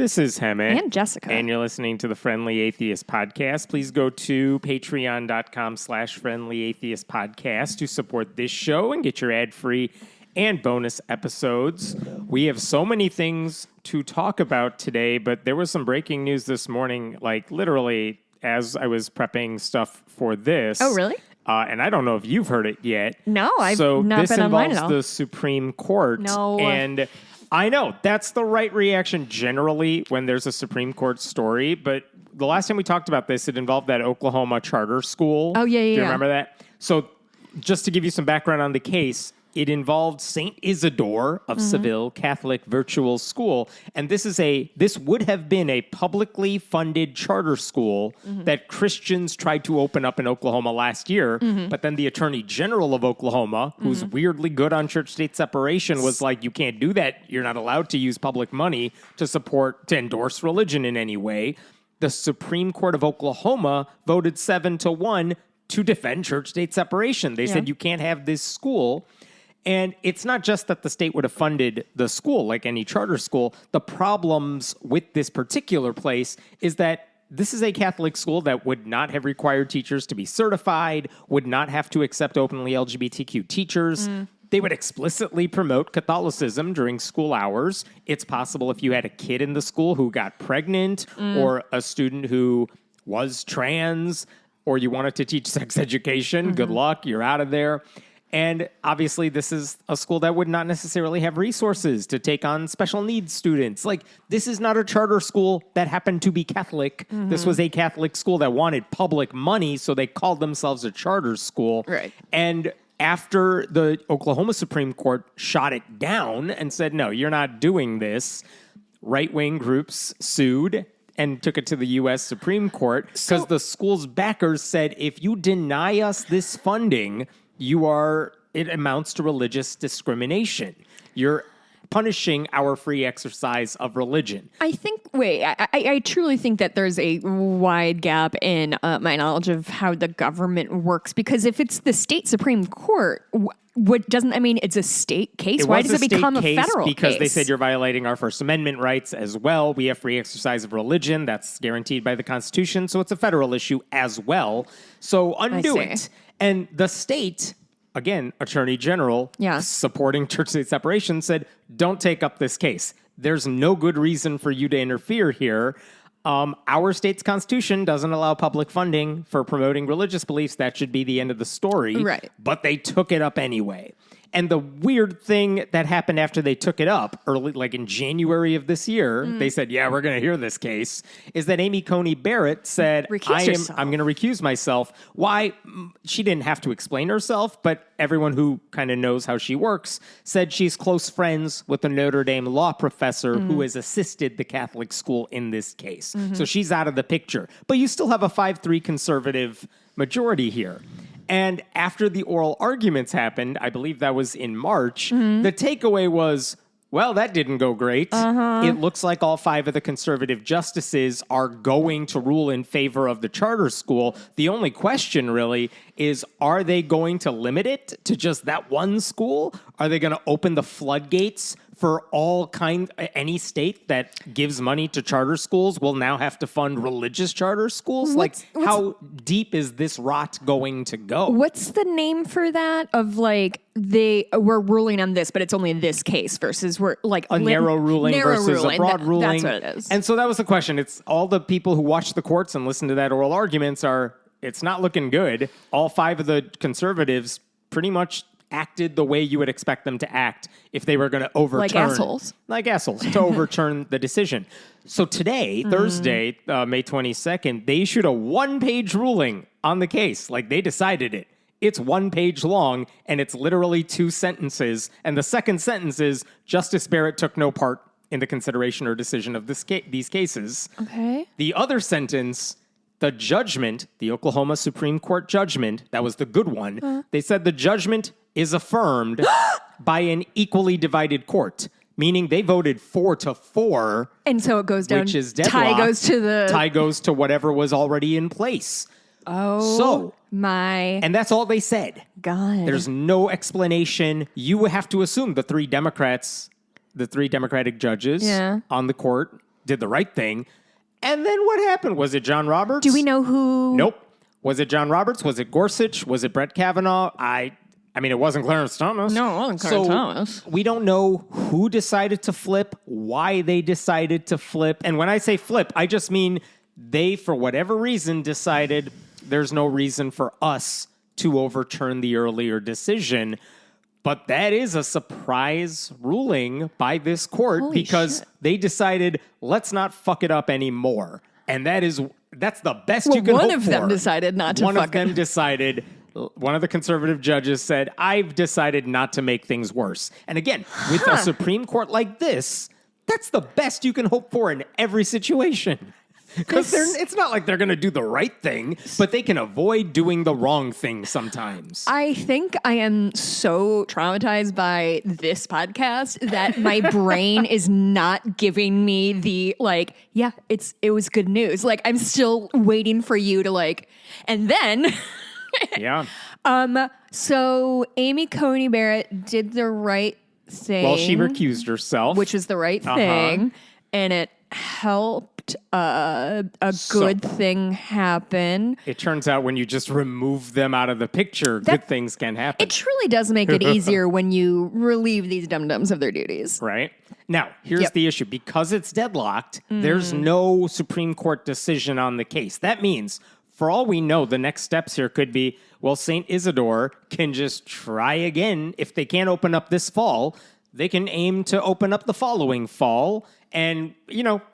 This is Heme. And Jessica. And you're listening to the Friendly Atheist Podcast. Please go to patreon.com/Friendly Atheist Podcast to support this show and get your ad-free and bonus episodes. We have so many things to talk about today, but there was some breaking news this morning, like literally as I was prepping stuff for this. Oh, really? And I don't know if you've heard it yet. No, I've not been online at all. So this involves the Supreme Court. No. And I know that's the right reaction generally when there's a Supreme Court story. But the last time we talked about this, it involved that Oklahoma charter school. Oh, yeah. Do you remember that? So just to give you some background on the case, it involved St. Isidore of Seville Catholic Virtual School. And this would have been a publicly funded charter school that Christians tried to open up in Oklahoma last year. But then the Attorney General of Oklahoma, who's weirdly good on church-state separation, was like, you can't do that. You're not allowed to use public money to endorse religion in any way. The Supreme Court of Oklahoma voted 7-1 to defend church-state separation. They said you can't have this school. And it's not just that the state would have funded the school like any charter school. The problems with this particular place is that this is a Catholic school that would not have required teachers to be certified, would not have to accept openly LGBTQ teachers. They would explicitly promote Catholicism during school hours. It's possible if you had a kid in the school who got pregnant or a student who was trans or you wanted to teach sex education, good luck, you're out of there. And obviously, this is a school that would not necessarily have resources to take on special needs students. Like, this is not a charter school that happened to be Catholic. This was a Catholic school that wanted public money, so they called themselves a charter school. Right. And after the Oklahoma Supreme Court shot it down and said, no, you're not doing this, right-wing groups sued and took it to the U.S. Supreme Court because the school's backers said, if you deny us this funding, it amounts to religious discrimination. You're punishing our free exercise of religion. I truly think that there's a wide gap in my knowledge of how the government works, because if it's the state Supreme Court, it's a state case? Why does it become a federal case? Because they said you're violating our First Amendment rights as well. We have free exercise of religion. That's guaranteed by the Constitution. So it's a federal issue as well. So undo it. And the state, again, Attorney General, supporting church-state separation, said, don't take up this case. There's no good reason for you to interfere here. Our state's constitution doesn't allow public funding for promoting religious beliefs. That should be the end of the story. Right. But they took it up anyway. And the weird thing that happened after they took it up, early, like in January of this year, they said, yeah, we're going to hear this case, is that Amy Coney Barrett said, I'm going to recuse myself. Why? She didn't have to explain herself, but everyone who kind of knows how she works said she's close friends with a Notre Dame law professor who has assisted the Catholic school in this case. So she's out of the picture. But you still have a 5-3 conservative majority here. And after the oral arguments happened, I believe that was in March, the takeaway was, well, that didn't go great. It looks like all 5 of the conservative justices are going to rule in favor of the charter school. The only question really is, are they going to limit it to just that one school? Are they going to open the floodgates for any state that gives money to charter schools will now have to fund religious charter schools? How deep is this rot going to go? What's the name for that? Of we're ruling on this, but it's only in this case versus we're like a narrow ruling versus a broad ruling. That's what it is. And so that was the question. It's all the people who watch the courts and listen to that oral arguments it's not looking good. All 5 of the conservatives pretty much acted the way you would expect them to act if they were going to overturn. Like assholes, to overturn the decision. So today, Thursday, May 22nd, they issued a 1-page ruling on the case. Like, they decided it. It's 1 page long, and it's literally 2 sentences. And the second sentence is, Justice Barrett took no part in the consideration or decision of these cases. Okay. The other sentence, the judgment, the Oklahoma Supreme Court judgment, that was the good one. They said the judgment is affirmed by an equally divided court, meaning they voted 4-4. And so it goes down. Which is deadlocked. Tie goes to whatever was already in place. Oh, and that's all they said. God. There's no explanation. You have to assume the 3 Democratic judges on the court did the right thing. And then what happened? Was it John Roberts? Do we know who? Nope. Was it John Roberts? Was it Gorsuch? Was it Brett Kavanaugh? I mean, it wasn't Clarence Thomas. No, it wasn't Clarence Thomas. We don't know who decided to flip, why they decided to flip. And when I say flip, I just mean they, for whatever reason, decided there's no reason for us to overturn the earlier decision. But that is a surprise ruling by this court because they decided, let's not fuck it up anymore. And that's the best you can hope for. One of them decided not to fuck it. One of them decided, one of the conservative judges said, I've decided not to make things worse. And again, with a Supreme Court like this, that's the best you can hope for in every situation. Because it's not like they're going to do the right thing, but they can avoid doing the wrong thing sometimes. I think I am so traumatized by this podcast that my brain is not giving me the, like, yeah, it was good news. Like, I'm still waiting for you to, like, and then... Yeah. So Amy Coney Barrett did the right thing. Well, she recused herself. Which is the right thing. And it helped a good thing happen. It turns out when you just remove them out of the picture, good things can happen. It truly does make it easier when you relieve these dum-dums of their duties. Right. Now, here's the issue. Because it's deadlocked, there's no Supreme Court decision on the case. That means, for all we know, the next steps here could be, well, St. Isidore can just try again. If they can't open up this fall, they can aim to open up the following fall and,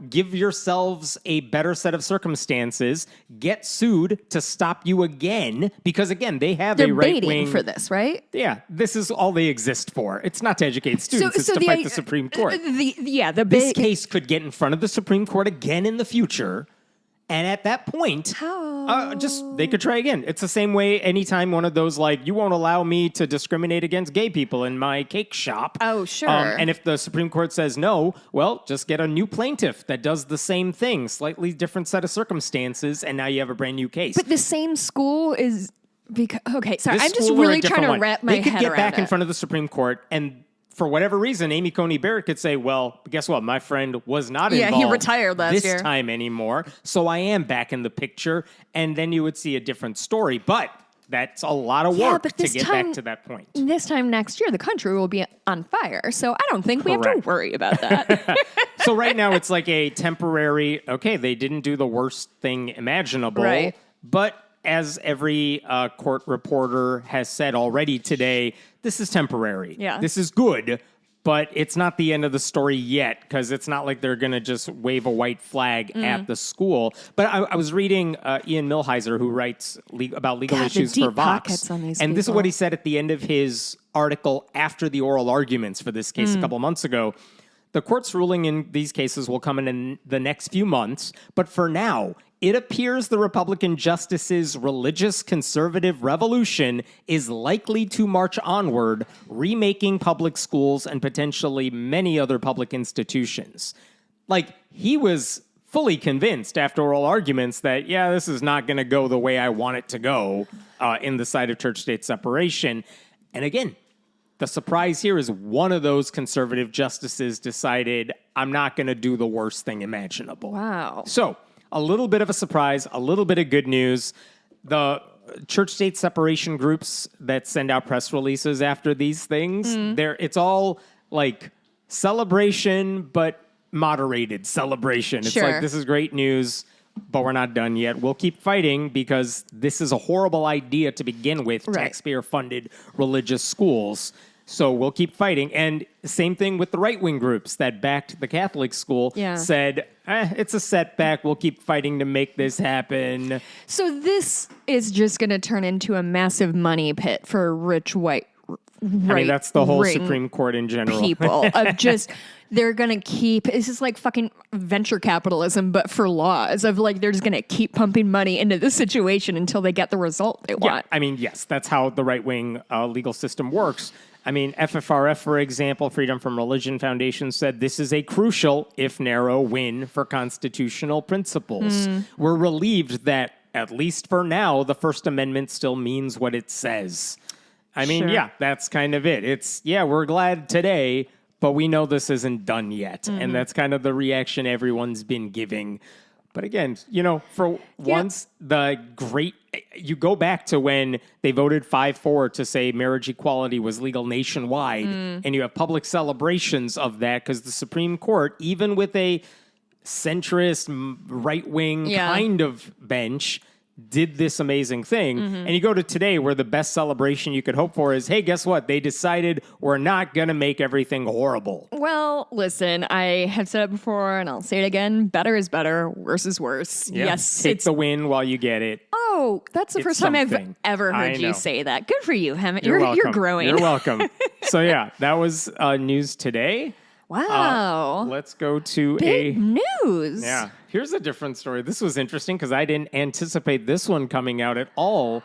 give yourselves a better set of circumstances, get sued to stop you again, because, again, they have a right-wing... They're baiting for this, right? Yeah, this is all they exist for. It's not to educate students, it's to fight the Supreme Court. This case could get in front of the Supreme Court again in the future, and at that point, they could try again. It's the same way anytime one of those, like, you won't allow me to discriminate against gay people in my cake shop. Oh, sure. And if the Supreme Court says no, well, just get a new plaintiff that does the same thing, slightly different set of circumstances, and now you have a brand new case. But the same school is... Okay, sorry. I'm just really trying to wrap my head around it. They could get back in front of the Supreme Court and... For whatever reason, Amy Coney Barrett could say, well, guess what? My friend was not involved he retired last year. This time anymore, so I am back in the picture, and then you would see a different story. But that's a lot of work to get back to that point. This time next year, the country will be on fire, so I don't think we have to worry about that. So right now, it's like a temporary, they didn't do the worst thing imaginable, right. But as every court reporter has said already today, this is temporary. Yeah. This is good, but it's not the end of the story yet, because it's not like they're going to just wave a white flag at the school. But I was reading Ian Millhiser, who writes about legal issues for Vox. And this is what he said at the end of his article after the oral arguments for this case a couple months ago. The court's ruling in these cases will come in the next few months, but for now, it appears the Republican justices' religious conservative revolution is likely to march onward, remaking public schools and potentially many other public institutions. Like, he was fully convinced after oral arguments that, this is not going to go the way I want it to go in the side of church-state separation. And again, the surprise here is one of those conservative justices decided, I'm not going to do the worst thing imaginable. Wow. So, a little bit of a surprise, a little bit of good news. The church-state separation groups that send out press releases after these things, it's all like celebration, but moderated celebration. It's like, this is great news, but we're not done yet. We'll keep fighting because this is a horrible idea to begin with, taxpayer-funded religious schools. So we'll keep fighting. And same thing with the right-wing groups that backed the Catholic school said, it's a setback. We'll keep fighting to make this happen. So this is just going to turn into a massive money pit for rich white that's the whole Supreme Court in general. People of just... They're going to keep, this is like fucking venture capitalism, but for laws of like, they're just going to keep pumping money into this situation until they get the result they want. Yes, that's how the right-wing legal system works. FFRF, for example, Freedom from Religion Foundation said this is a crucial, if narrow, win for constitutional principles. We're relieved that, at least for now, the First Amendment still means what it says. That's kind of it. It's, we're glad today, but we know this isn't done yet. And that's kind of the reaction everyone's been giving. But again, for once, you go back to when they voted 5-4 to say marriage equality was legal nationwide, and you have public celebrations of that because the Supreme Court, even with a centrist, right-wing kind of bench, did this amazing thing. And you go to today where the best celebration you could hope for is, hey, guess what? They decided we're not going to make everything horrible. Well, listen, I have said it before and I'll say it again. Better is better. Worse is worse. Yeah. Yes. Take the win while you get it. Oh, that's the first time I've ever heard you say that. Good for you, Hammett. You're growing. You're welcome. So yeah, that was news today. Wow. Let's go to Big news. Yeah. Here's a different story. This was interesting because I didn't anticipate this one coming out at all.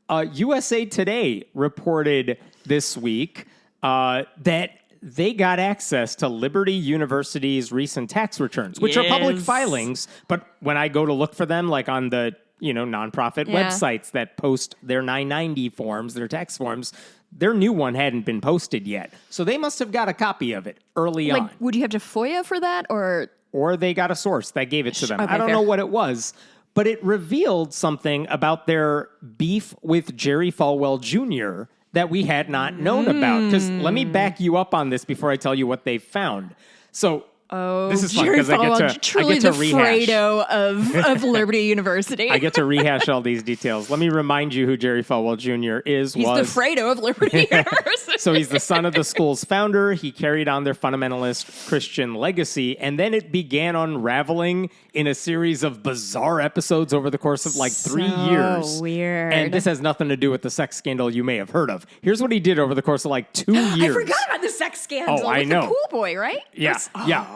USA Today reported this week that they got access to Liberty University's recent tax returns, which are public filings. But when I go to look for them, like on the nonprofit websites that post their 990 forms, their tax forms, their new one hadn't been posted yet. So they must have got a copy of it early on. Would you have to FOIA for that or they got a source that gave it to them. Okay, I don't know what it was, but it revealed something about their beef with Jerry Falwell Jr. that we had not known about. Because let me back you up on this before I tell you what they found. So this is fun because I get to rehash. Fredo of Liberty University. I get to rehash all these details. Let me remind you who Jerry Falwell Jr. is. He's the Fredo of Liberty University. So he's the son of the school's founder. He carried on their fundamentalist Christian legacy, and then it began unraveling in a series of bizarre episodes over the course of 3 years. Weird. And this has nothing to do with the sex scandal you may have heard of. Here's what he did over the course of 2 years. I forgot about the sex scandal. Oh, I know. The pool boy, right? Yeah,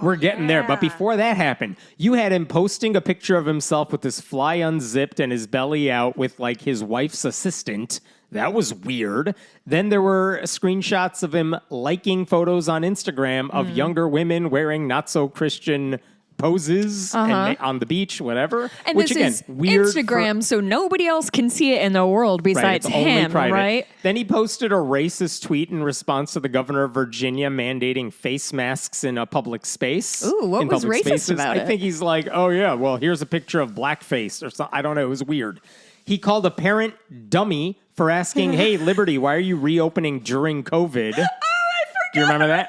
we're getting there. But before that happened, you had him posting a picture of himself with his fly unzipped and his belly out with his wife's assistant. That was weird. Then there were screenshots of him liking photos on Instagram of younger women wearing not so Christian poses and on the beach, whatever. And which this again, is weird Instagram, so nobody else can see it in the world besides him, right? Then he posted a racist tweet in response to the governor of Virginia mandating face masks in a public space. Ooh, what was racist about it? I think he's like, oh yeah, well, here's a picture of blackface or something. I don't know. It was weird. He called a parent dummy for asking, hey, Liberty, why are you reopening during COVID? Oh, I forgot. Do you remember that?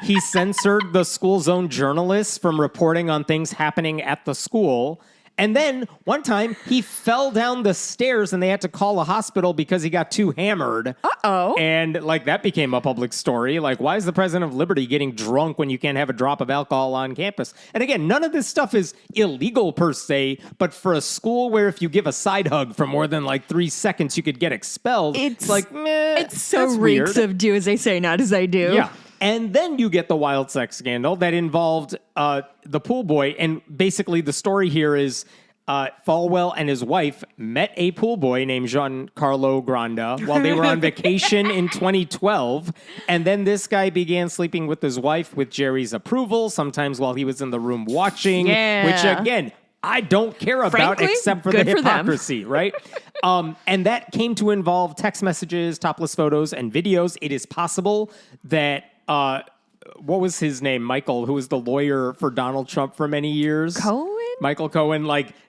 He censored the school's own journalists from reporting on things happening at the school. And then one time he fell down the stairs and they had to call a hospital because he got too hammered. Uh-oh. And that became a public story. Why is the president of Liberty getting drunk when you can't have a drop of alcohol on campus? And again, none of this stuff is illegal per se, but for a school where if you give a side hug for more than 3 seconds, you could get expelled. It's meh. It's so reeks of do as I say, not as I do. Yeah. And then you get the wild sex scandal that involved the pool boy. And basically the story here is Falwell and his wife met a pool boy named Giancarlo Granda while they were on vacation in 2012. And then this guy began sleeping with his wife with Jerry's approval, sometimes while he was in the room watching, which again, I don't care about. Frankly, except for the hypocrisy, right? And that came to involve text messages, topless photos, and videos. It is possible that what was his name? Michael, who was the lawyer for Donald Trump for many years. Michael Cohen,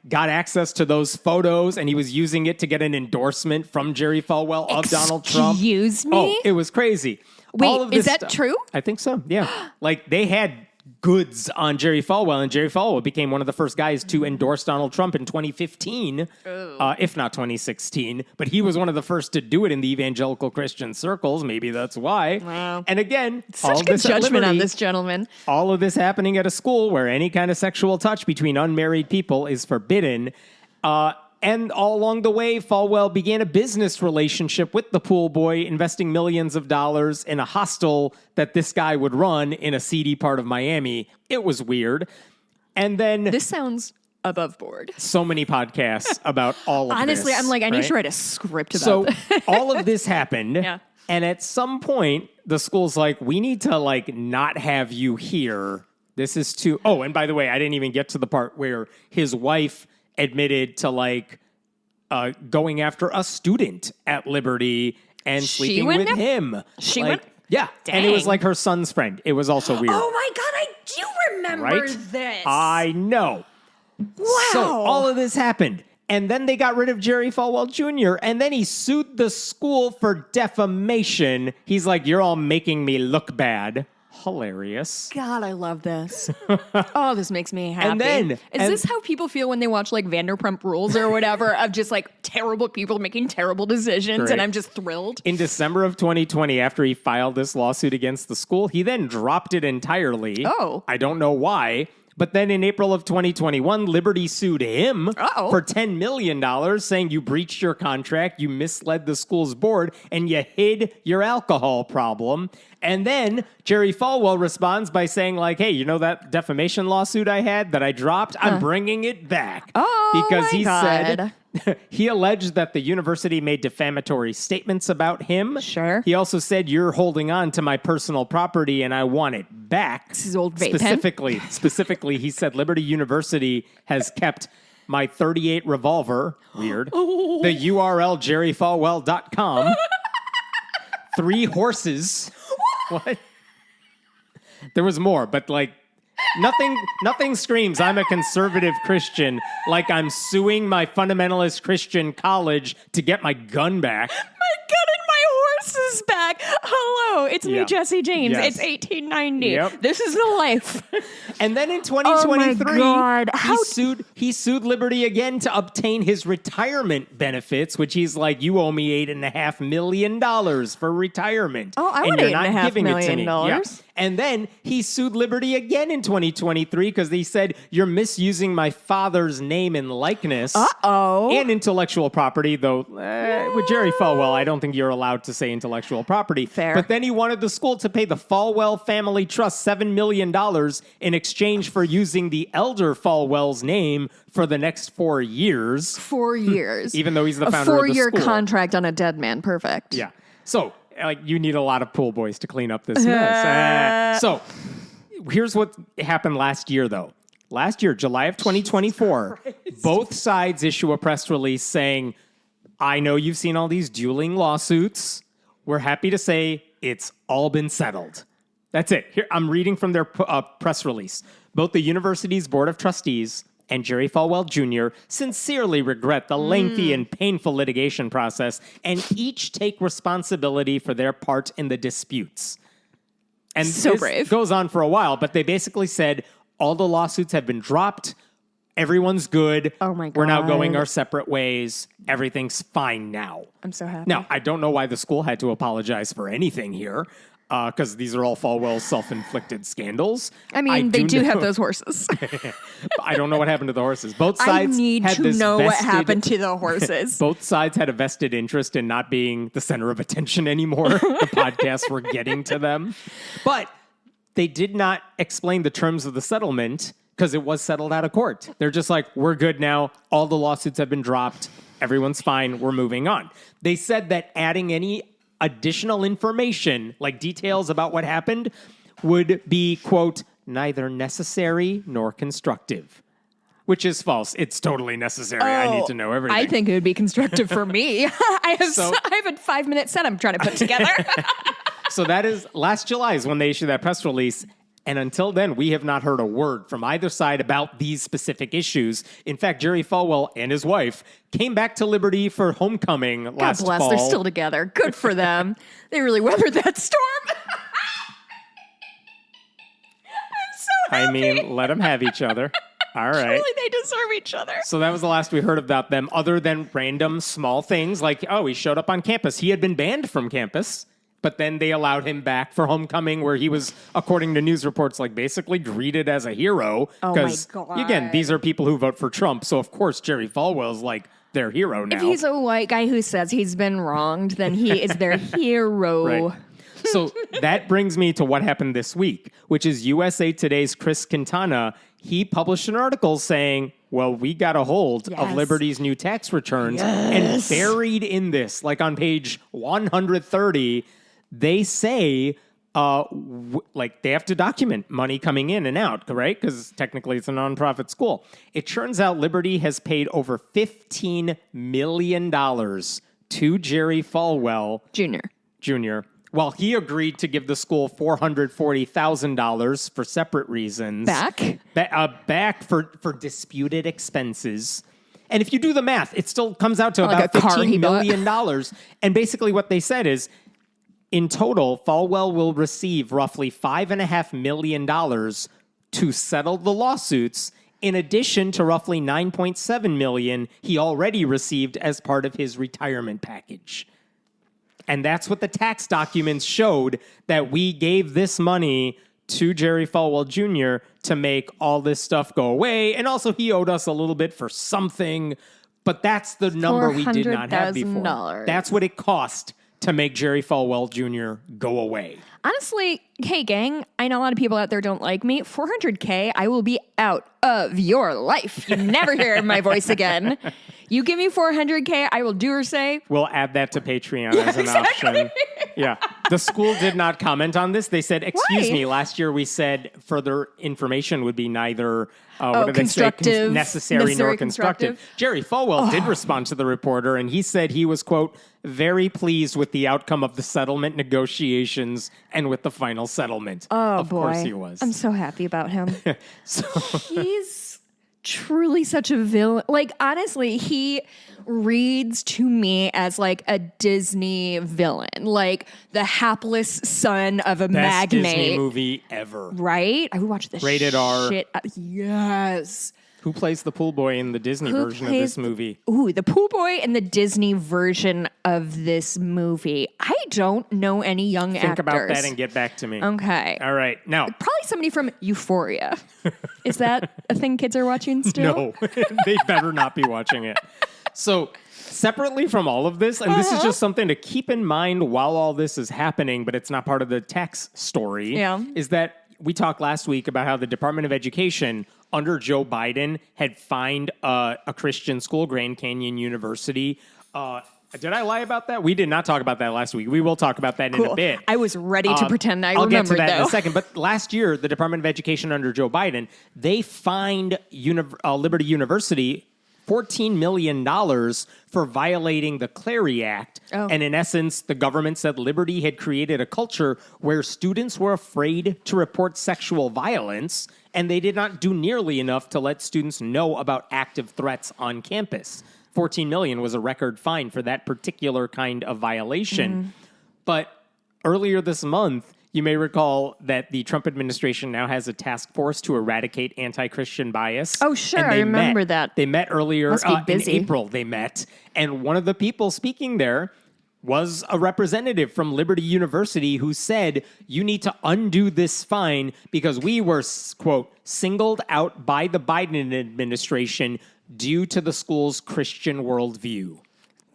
got access to those photos, and he was using it to get an endorsement from Jerry Falwell of Donald Trump. Excuse me? Oh, it was crazy. Wait, is that true? I think so, yeah. They had goods on Jerry Falwell, and Jerry Falwell became one of the first guys to endorse Donald Trump in 2015, if not 2016. But he was one of the first to do it in the evangelical Christian circles. Maybe that's why. Wow. And again, such good judgment on this gentleman. All of this happening at a school where any kind of sexual touch between unmarried people is forbidden. And all along the way, Falwell began a business relationship with the pool boy, investing millions of dollars in a hostel that this guy would run in a seedy part of Miami. It was weird. And then... This sounds above board. So many podcasts about all of this. Honestly, I'm I need to write a script about this. So all of this happened. Yeah. And at some point, the school's we need to not have you here. This is too... Oh, and by the way, I didn't even get to the part where his wife admitted to going after a student at Liberty and sleeping with him. She went. Yeah. And it was Dang. like her son's friend. It was also weird. Oh my God, I do remember Right? this. I know. Wow. So all of this happened. And then they got rid of Jerry Falwell Jr. And then he sued the school for defamation. He's like, you're all making me look bad. Hilarious. God, I love this. Oh, this makes me happy. And then- Is this how people feel when they watch like Vanderpump Rules or whatever of just like terrible people making terrible decisions Great. and I'm just thrilled? In December of 2020, after he filed this lawsuit against the school, he then dropped it entirely. Oh. I don't know why. But then in April of 2021, Liberty sued him for $10 million, saying you breached your contract, you misled the school's board, and you hid your alcohol problem. And then Jerry Falwell responds by saying, like, hey, you know that defamation lawsuit I had that I dropped? I'm bringing it back. Oh, because my he God. said he alleged that the university made defamatory statements about him. Sure. He also said, you're holding on to my personal property and I want it back. This is old vape pen. Specifically, he said Liberty University has kept my .38 revolver, weird, the URL jerryfalwell.com, 3 horses. What? There was more, but like nothing screams I'm a conservative Christian like I'm suing my fundamentalist Christian college to get my gun back. My gun and my horses back. Hello, it's me, Yeah. Jesse James. Yes. It's 1890. Yep. This is the life. And then in 2023, God. he sued Liberty again to obtain his retirement benefits, which he's like, you owe me $8.5 million for retirement. Oh, I and want you're not $8.5 giving it to million me. dollars. Yeah. And then he sued Liberty again in 2023 because he said, you're misusing my father's name and likeness. Uh-oh. And intellectual property, though with Jerry Falwell, I don't think you're allowed to say intellectual property. Fair. But then he wanted the school to pay the Falwell Family Trust $7 million in exchange for using the elder Falwell's name for the next 4 years. 4 years. Even though he's the a founder of the 4-year school. contract on a dead man. Perfect. Yeah. So, like, you need a lot of pool boys to clean up this mess. So, here's what happened last year, though. Last year, July of 2024, both sides issue a press release saying, I know you've seen all these dueling lawsuits. We're happy to say it's all been settled. That's it. Here, I'm reading from their press release. Both the university's board of trustees and Jerry Falwell Jr. sincerely regret the lengthy and painful litigation process and each take responsibility for their part in the disputes. And So this brave. goes on for a while, but they basically said all the lawsuits have been dropped. Everyone's good. Oh my We're now God. going our separate ways. Everything's fine now. I'm so happy. Now, I don't know why the school had to apologize for anything here, because these are all Falwell's self-inflicted scandals. I mean, they do know- have those horses. I don't know what happened to the horses. Both I sides need had to this know what vested- happened to the horses. Both sides had a vested interest in not being the center of attention anymore. The podcasts were getting to them. But they did not explain the terms of the settlement because it was settled out of court. They're just like, we're good now. All the lawsuits have been dropped. Everyone's fine. We're moving on. They said that adding any additional information, like details about what happened, would be, quote, neither necessary nor constructive. Which is false. It's totally necessary. I need to know everything. I think it would be constructive for me. I have So- I have a 5-minute set I'm trying to put together. So that is last July is when they issued that press release. And until then, we have not heard a word from either side about these specific issues. In fact, Jerry Falwell and his wife came back to Liberty for homecoming God last bless, fall. they're still together. Good for them. They really weathered that storm. I'm so happy. I mean, let them have each other. All right. Really, they deserve each other. So that was the last we heard about them, other than random small things like, oh, he showed up on campus. He had been banned from campus, but then they allowed him back for homecoming, where he was, according to news reports, like basically greeted as a hero. Oh my Because, God. again, these are people who vote for Trump. So, of course, Jerry Falwell's like their hero now. If he's a white guy who says he's been wronged, then he is their hero. Right. So that brings me to what happened this week, which is USA Today's Chris Quintana. He published an article saying, well, we got a hold of Yes. Liberty's new tax returns. And buried in this, like on page 130, they say, like they have to document money coming in and out, right? Because technically it's a nonprofit school. It turns out Liberty has paid over $15 million to Jerry Falwell Junior. Jr. Well, he agreed to give the school $440,000 for separate reasons. Back for disputed expenses. And if you do the math, it still comes out to about $15 million. And basically what they said is, in total, Falwell will receive roughly $5.5 million to settle the lawsuits, in addition to roughly $9.7 million he already received as part of his retirement package. And that's what the tax documents showed, that we gave this money to Jerry Falwell Jr. to make all this stuff go away. And also he owed us a little bit for something, but that's the number we did not have before. That's what it cost to make Jerry Falwell Jr. go away. Honestly, hey gang, I know a lot of people out there don't like me. $400K, I will be out of your life. You never hear my voice again. You give me $400K, I will do or say. We'll add that to Patreon as an option. Yeah. The school did not comment on this. They said, excuse me, last year we said further information would be neither necessary nor constructive. Jerry Falwell did respond to the reporter, and he said he was, quote, very pleased with the outcome of the settlement negotiations and with the final settlement. Of course he was. I'm so happy about him. He's truly such a villain. Like, honestly, he reads to me as like a Disney villain, like the hapless son of a magnate. Best Disney movie ever. Right? I would watch this Rated R. shit. Yes. Who plays the pool boy in the Disney version of this movie? The pool boy in the Disney version of this movie. I don't know any young actors. Think about that and get back to me. Okay. All right. Now, probably somebody from Euphoria. Is that a thing kids are watching still? No. They better not be watching it. So, separately from all of this, and this is just something to keep in mind while all this is happening, but it's not part of the tax story, is that we talked last week about how the Department of Education under Joe Biden had fined a Christian school, Grand Canyon University. Did I lie about that? We did not talk about that last week. We will talk about that in a bit. I was ready to pretend I remembered, I'll get to that in a second. But last year, the Department of Education under Joe Biden, they fined Liberty University $14 million for violating the Clery Act. And in essence, the government said Liberty had created a culture where students were afraid to report sexual violence, and they did not do nearly enough to let students know about active threats on campus. $14 million was a record fine for that particular kind of violation. But earlier this month, you may recall that the Trump administration now has a task force to eradicate anti-Christian bias. Oh, sure. I remember that. They met earlier in April. They met. And one of the people speaking there was a representative from Liberty University who said, you need to undo this fine because we were, quote, singled out by the Biden administration due to the school's Christian worldview.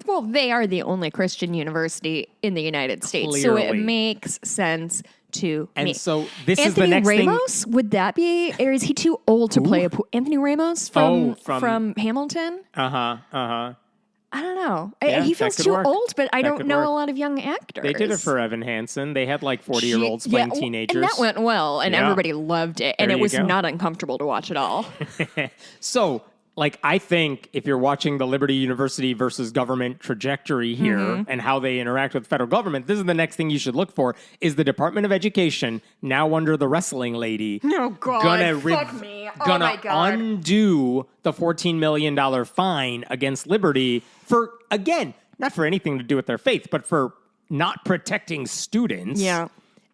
Well, they are the only Christian university in the United States, Clearly. so it makes sense to me. And so this Anthony is the next Ramos, thing. Would that be, or is he too old to play Anthony Ramos from Hamilton? I don't know. Yeah, he feels too old, but I don't know a lot of young actors. They did it for Evan Hansen. They had like 40-year-olds playing teenagers. And that went well, and everybody loved it, and it was not uncomfortable to watch at all. So, like, I think if you're watching the Liberty University versus government trajectory here and how they interact with the federal government, this is the next thing you should look for, is the Department of Education, now under the wrestling lady, gonna undo the $14 million fine against Liberty for, again, not for anything to do with their faith, but for not protecting students. Yeah.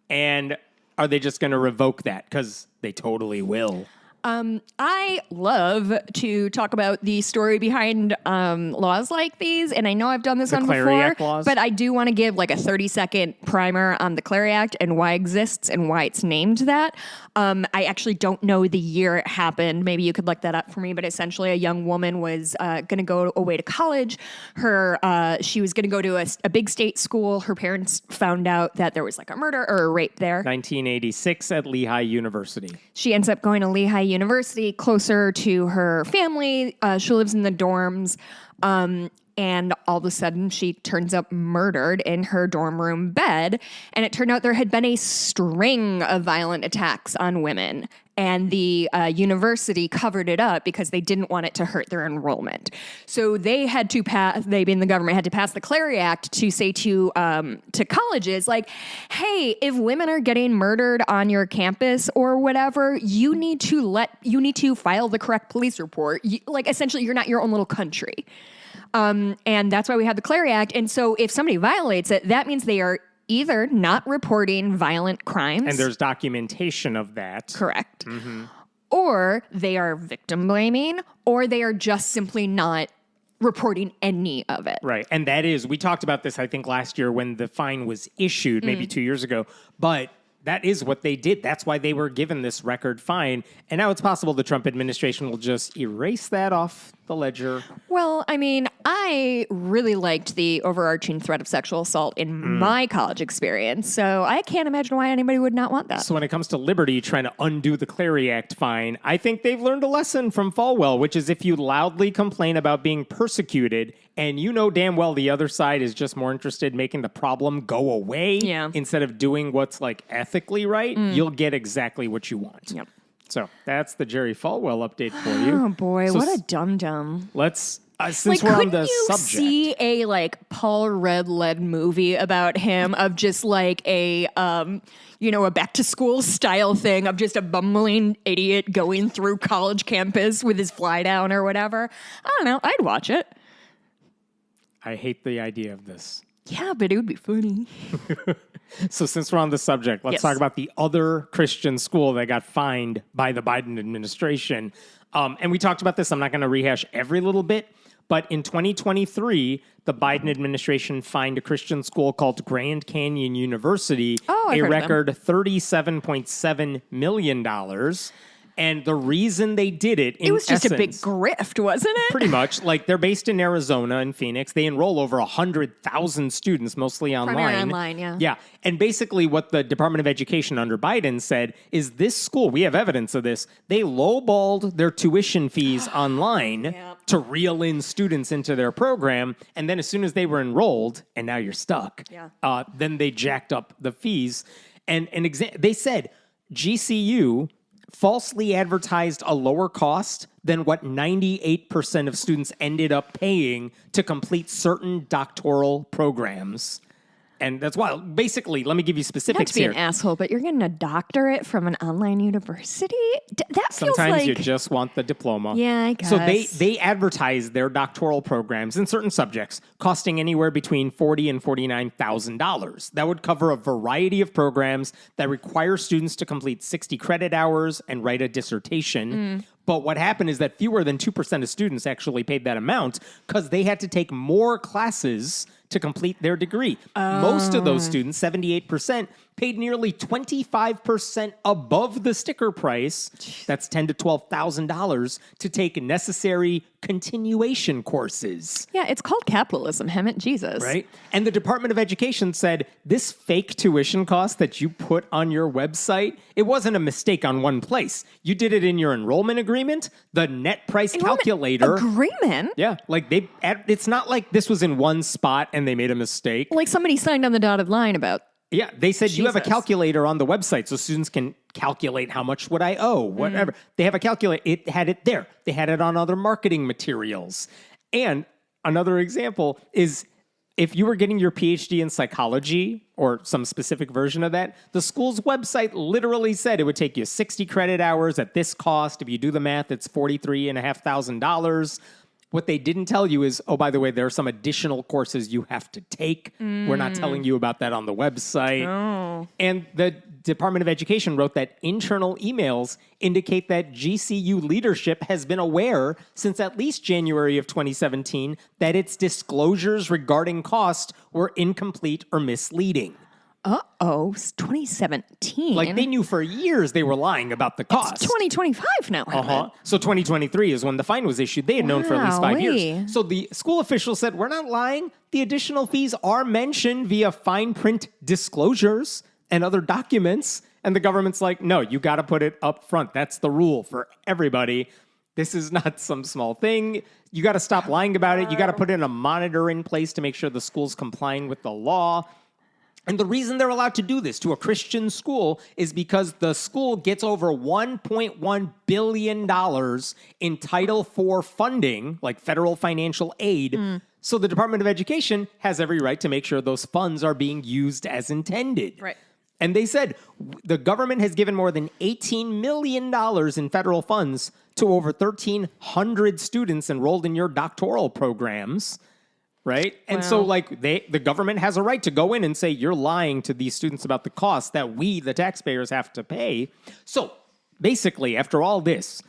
And are they just going to revoke that? Because they totally will. I love to talk about the story behind laws like these, and I know I've done this one before, but I do want to give like a 30-second primer on the Clery Act and why it exists and why it's named that. I actually don't know the year it happened. Maybe you could look that up for me, but essentially a young woman was going to go away to college. She was going to go to a big state school. Her parents found out that there was like a murder or a rape there. 1986 at Lehigh University. She ends up going to Lehigh University, closer to her family. She lives in the dorms. And all of a sudden, she turns up murdered in her dorm room bed. And it turned out there had been a string of violent attacks on women. And the university covered it up because they didn't want it to hurt their enrollment. So they had to pass, they being the government, had to pass the Clary Act to say to colleges, like, hey, if women are getting murdered on your campus or whatever, you need to file the correct police report. Like, essentially, you're not your own little country. And that's why we have the Clary Act. And so if somebody violates it, that means they are either not reporting violent crimes. And there's documentation of that. Correct. Or they are victim blaming, or they are just simply not reporting any of it. Right. And that is, we talked about this, I think, last year when the fine was issued, maybe 2 years ago. But that is what they did. That's why they were given this record fine. And now it's possible the Trump administration will just erase that off the ledger. Well, I mean, I really liked the overarching threat of sexual assault in my college experience, so I can't imagine why anybody would not want that. So when it comes to liberty trying to undo the Clary Act fine, I think they've learned a lesson from Falwell, which is if you loudly complain about being persecuted and you know damn well the other side is just more interested in making the problem go away instead of doing what's like ethically right, you'll get exactly what you want. Yep. So that's the Jerry Falwell update for you. Oh boy, So what a dum-dum. Let's, since we're on the subject. See a like Paul Rudd-led movie about him of just like a a back to school style thing of just a bumbling idiot going through college campus with his fly down or whatever? I don't know. I'd watch it. I hate the idea of this. Yeah, but it would be funny. So since we're on the subject, let's talk about the other Christian school that got fined by the Biden administration. And we talked about this. I'm not going to rehash every little bit. But in 2023, the Biden administration fined a Christian school called Grand Canyon University a record $37.7 million. And the reason they did it, it was just a big grift, wasn't it? Pretty much. Like, they're based in Arizona and Phoenix. They enroll over 100,000 students, mostly online. Primarily online, yeah. Yeah. And basically what the Department of Education under Biden said is this school, we have evidence of this, they lowballed their tuition fees online to reel in students into their program. And then as soon as they were enrolled, and now you're stuck, then they jacked up the fees. And they said GCU falsely advertised a lower cost than what 98% of students ended up paying to complete certain doctoral programs. And that's wild. Basically, let me give you specifics here. Not to be an asshole, but you're getting a doctorate from an online university? That feels Sometimes like... you just want the diploma. Yeah, I guess. So they advertise their doctoral programs in certain subjects costing anywhere between $40,000 and $49,000. That would cover a variety of programs that require students to complete 60 credit hours and write a dissertation. But what happened is that fewer than 2% of students actually paid that amount because they had to take more classes to complete their degree. Most of those students, 78%, paid nearly 25% above the sticker price. That's $10,000 to $12,000 to take necessary continuation courses. Yeah, it's called capitalism, Hemet Jesus. Right? And the Department of Education said this fake tuition cost that you put on your website, it wasn't a mistake on one place. You did it in your enrollment agreement, the net price calculator. Agreement? Yeah, like it's not like this was in one spot and they made a mistake. Like somebody signed on the dotted line about. Yeah, they said you have a calculator on the website so students can calculate how much would I owe, whatever. They have a calculator. It had it there. They had it on other marketing materials. And another example is if you were getting your PhD in psychology or some specific version of that, the school's website literally said it would take you 60 credit hours at this cost. If you do the math, it's $43,500. What they didn't tell you is, oh, by the way, there are some additional courses you have to take. We're not telling you about that on the website. Oh. And the Department of Education wrote that internal emails indicate that GCU leadership has been aware since at least January of 2017 that its disclosures regarding cost were incomplete or misleading. 2017. Like they knew for years they were lying about the cost. It's 2025 now. So 2023 is when the fine was issued. They had known for at least 5 years. So the school official said, we're not lying. The additional fees are mentioned via fine print disclosures and other documents. And the government's like, no, you got to put it up front. That's the rule for everybody. This is not some small thing. You got to stop lying about it. You got to put in a monitor in place to make sure the school's complying with the law. And the reason they're allowed to do this to a Christian school is because the school gets over $1.1 billion in Title IV funding, like federal financial aid. So the Department of Education has every right to make sure those funds are being used as intended. Right. And they said the government has given more than $18 million in federal funds to over 1,300 students enrolled in your doctoral programs. Right. And so like the government has a right to go in and say, you're lying to these students about the cost that we, the taxpayers, have to pay. So basically, after all this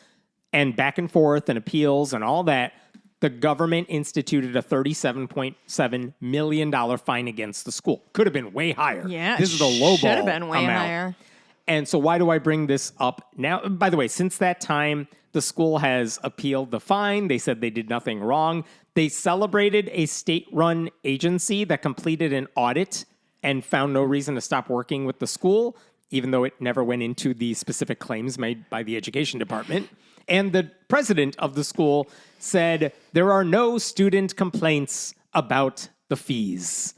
and back and forth and appeals and all that, the government instituted a $37.7 million fine against the school. Could have been way higher. Yeah. This is the low ball should have been way amount. higher. And so why do I bring this up now? By the way, since that time, the school has appealed the fine. They said they did nothing wrong. They celebrated a state-run agency that completed an audit and found no reason to stop working with the school, even though it never went into the specific claims made by the education department. And the president of the school said there are no student complaints about the fees.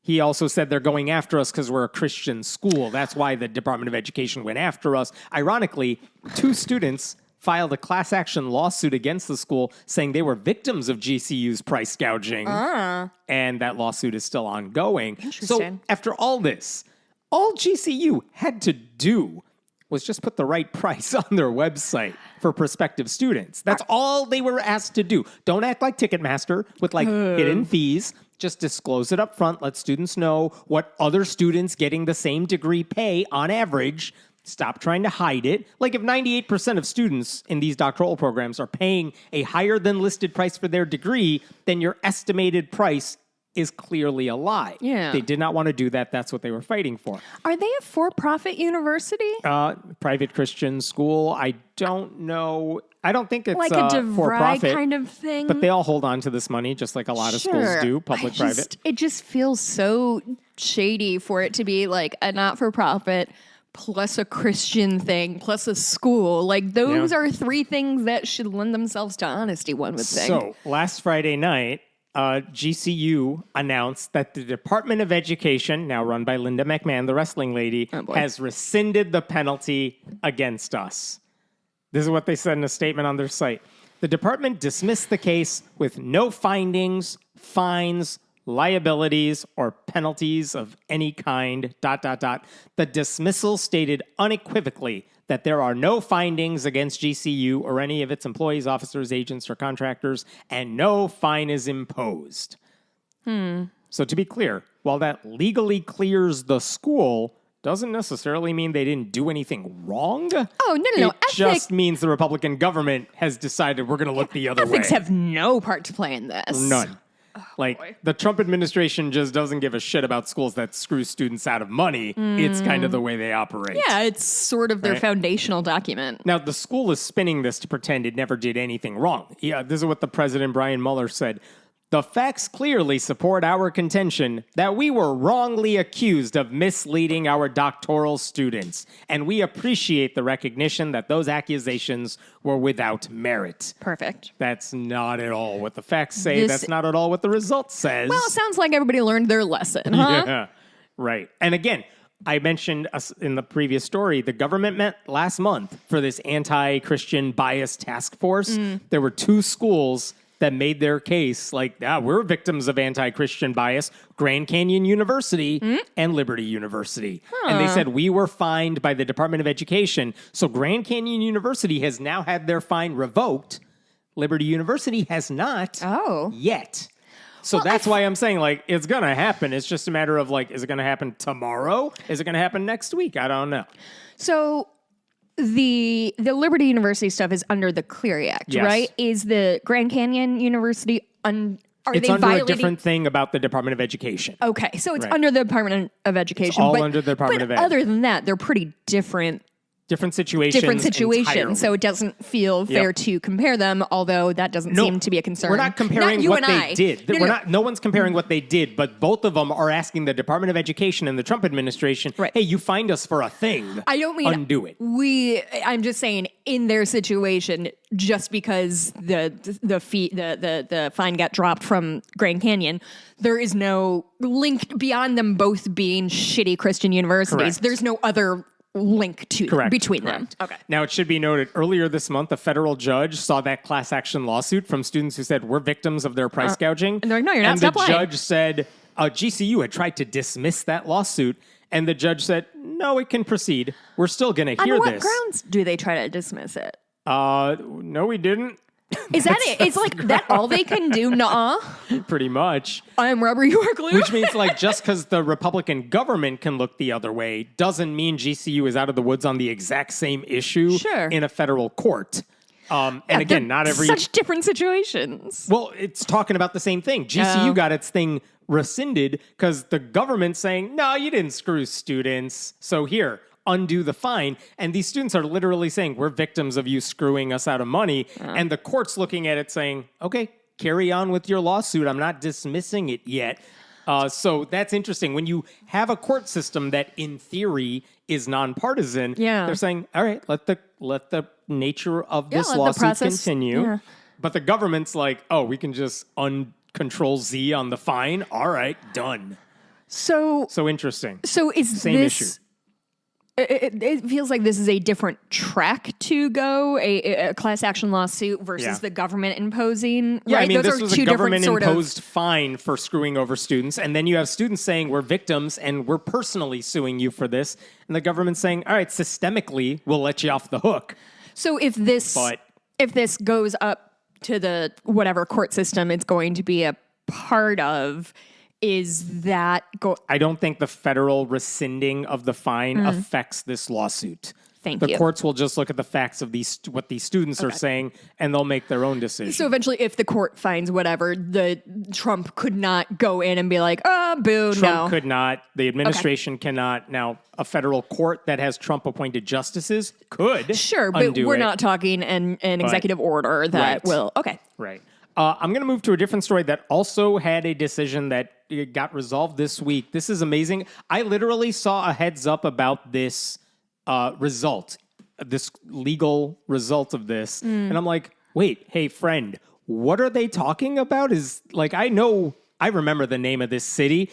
He also said they're going after us because we're a Christian school. That's why the Department of Education went after us. Ironically, 2 students filed a class action lawsuit against the school saying they were victims of GCU's price gouging. And that lawsuit is still ongoing. So after all this, all GCU had to do was just put the right price on their website for prospective students. That's all they were asked to do. Don't act like Ticketmaster with like hidden fees. Just disclose it up front. Let students know what other students getting the same degree pay on average. Stop trying to hide it. Like if 98% of students in these doctoral programs are paying a higher than listed price for their degree, then your estimated price is clearly a lie. Yeah. They did not want to do that. That's what they were fighting for. Are they a for-profit university? Private Christian school. I don't know. I don't think it's like a DeVry for-profit kind of thing? But they all hold on to this money just like a lot of schools do, public-private. It just feels so shady for it to be like a not-for-profit plus a Christian thing, plus a school. Like, those are 3 things that should lend themselves to honesty, one would think. So, last Friday night, GCU announced that the Department of Education, now run by Linda McMahon, the wrestling lady, has rescinded the penalty against us. This is what they said in a statement on their site. The department dismissed the case with no findings, fines, liabilities, or penalties of any kind, ... The dismissal stated unequivocally that there are no findings against GCU or any of its employees, officers, agents, or contractors, and no fine is imposed. So to be clear, while that legally clears the school, doesn't necessarily mean they didn't do anything wrong. Oh, no. It just means the Republican government has decided we're going to look the other way. Ethics have no part to play in this. None. The Trump administration just doesn't give a shit about schools that screw students out of money. It's kind of the way they operate. Yeah, it's sort of their foundational document. Now, the school is spinning this to pretend it never did anything wrong. Yeah, this is what the president, Brian Mueller, said. The facts clearly support our contention that we were wrongly accused of misleading our doctoral students, and we appreciate the recognition that those accusations were without merit. Perfect. That's not at all what the facts say. That's not at all what the result says. Well, it sounds like everybody learned their lesson, huh? Yeah, right. And again, I mentioned in the previous story, the government met last month for this anti-Christian bias task force. There were 2 schools that made their case like, we're victims of anti-Christian bias, Grand Canyon University and Liberty University. And they said we were fined by the Department of Education. So Grand Canyon University has now had their fine revoked. Liberty University has not yet. So that's why I'm saying, like, it's going to happen. It's just a matter of, like, is it going to happen tomorrow? Is it going to happen next week? I don't know. So the Liberty University stuff is under the Clery Act, right? Is the Grand Canyon University It's under a different thing about the Department of Education. Okay, so it's under the Department of Education. It's all under the Department of Ed. Other than that, they're pretty different Different situations. Entirely. So it doesn't feel fair to compare them, although that doesn't seem to be a concern. We're not comparing what they did. No. No one's comparing what they did, but both of them are asking the Department of Education and the Trump administration, hey, you fined us for a thing. I don't mean undo it. I'm just saying in their situation, just because the fine got dropped from Grand Canyon, there is no link beyond them both being shitty Christian universities. Correct. There's no other link between them. Okay. Now, it should be noted, earlier this month, a federal judge saw that class action lawsuit from students who said, we're victims of their price gouging. And they're like, no, you're not. And the judge said, GCU had tried to dismiss that lawsuit. And the judge said, no, it can proceed. We're still going to hear this. On what grounds do they try to dismiss it? No, we didn't. Is that it? It's like that all they can do? Nuh-uh. Pretty much. I'm rubber, you are glue. Which means, like, just because the Republican government can look the other way doesn't mean GCU is out of the woods on the exact same issue in a federal court. And again, not every... Such different situations. Well, it's talking about the same thing. GCU got its thing rescinded because the government's saying, no, you didn't screw students. So here, undo the fine. And these students are literally saying, we're victims of you screwing us out of money. And the court's looking at it saying, okay, carry on with your lawsuit. I'm not dismissing it yet. So that's interesting. When you have a court system that in theory is nonpartisan, they're saying, all right, let the nature of this lawsuit continue. Yeah. But the government's like, oh, we can just Control Z on the fine. All right, done. So interesting. So is same issue? It feels like this is a different track to go, a class action lawsuit versus the government imposing. Yeah, right? I mean, Those this was two a government-imposed sort of fine for screwing over students, and then you have students saying, we're victims, and we're personally suing you for this, and the government's saying, all right, systemically, we'll let you off the hook. So if this goes up to the whatever court system it's going to be a part of, is that I don't think the federal rescinding of the fine affects this lawsuit. The courts will just look at the facts of what these students are saying, and they'll make their own decision. So eventually, if the court finds whatever, the Trump could not go in and be like, boo, Trump could not. The administration cannot. Now, a federal court that has Trump-appointed justices could Sure, but we're not talking an executive order that will... Okay. Right. I'm going to move to a different story that also had a decision that got resolved this week. This is amazing. I literally saw a heads up about this result, this legal result of this. And I'm like, wait, hey, friend, what are they talking about? I remember the name of this city.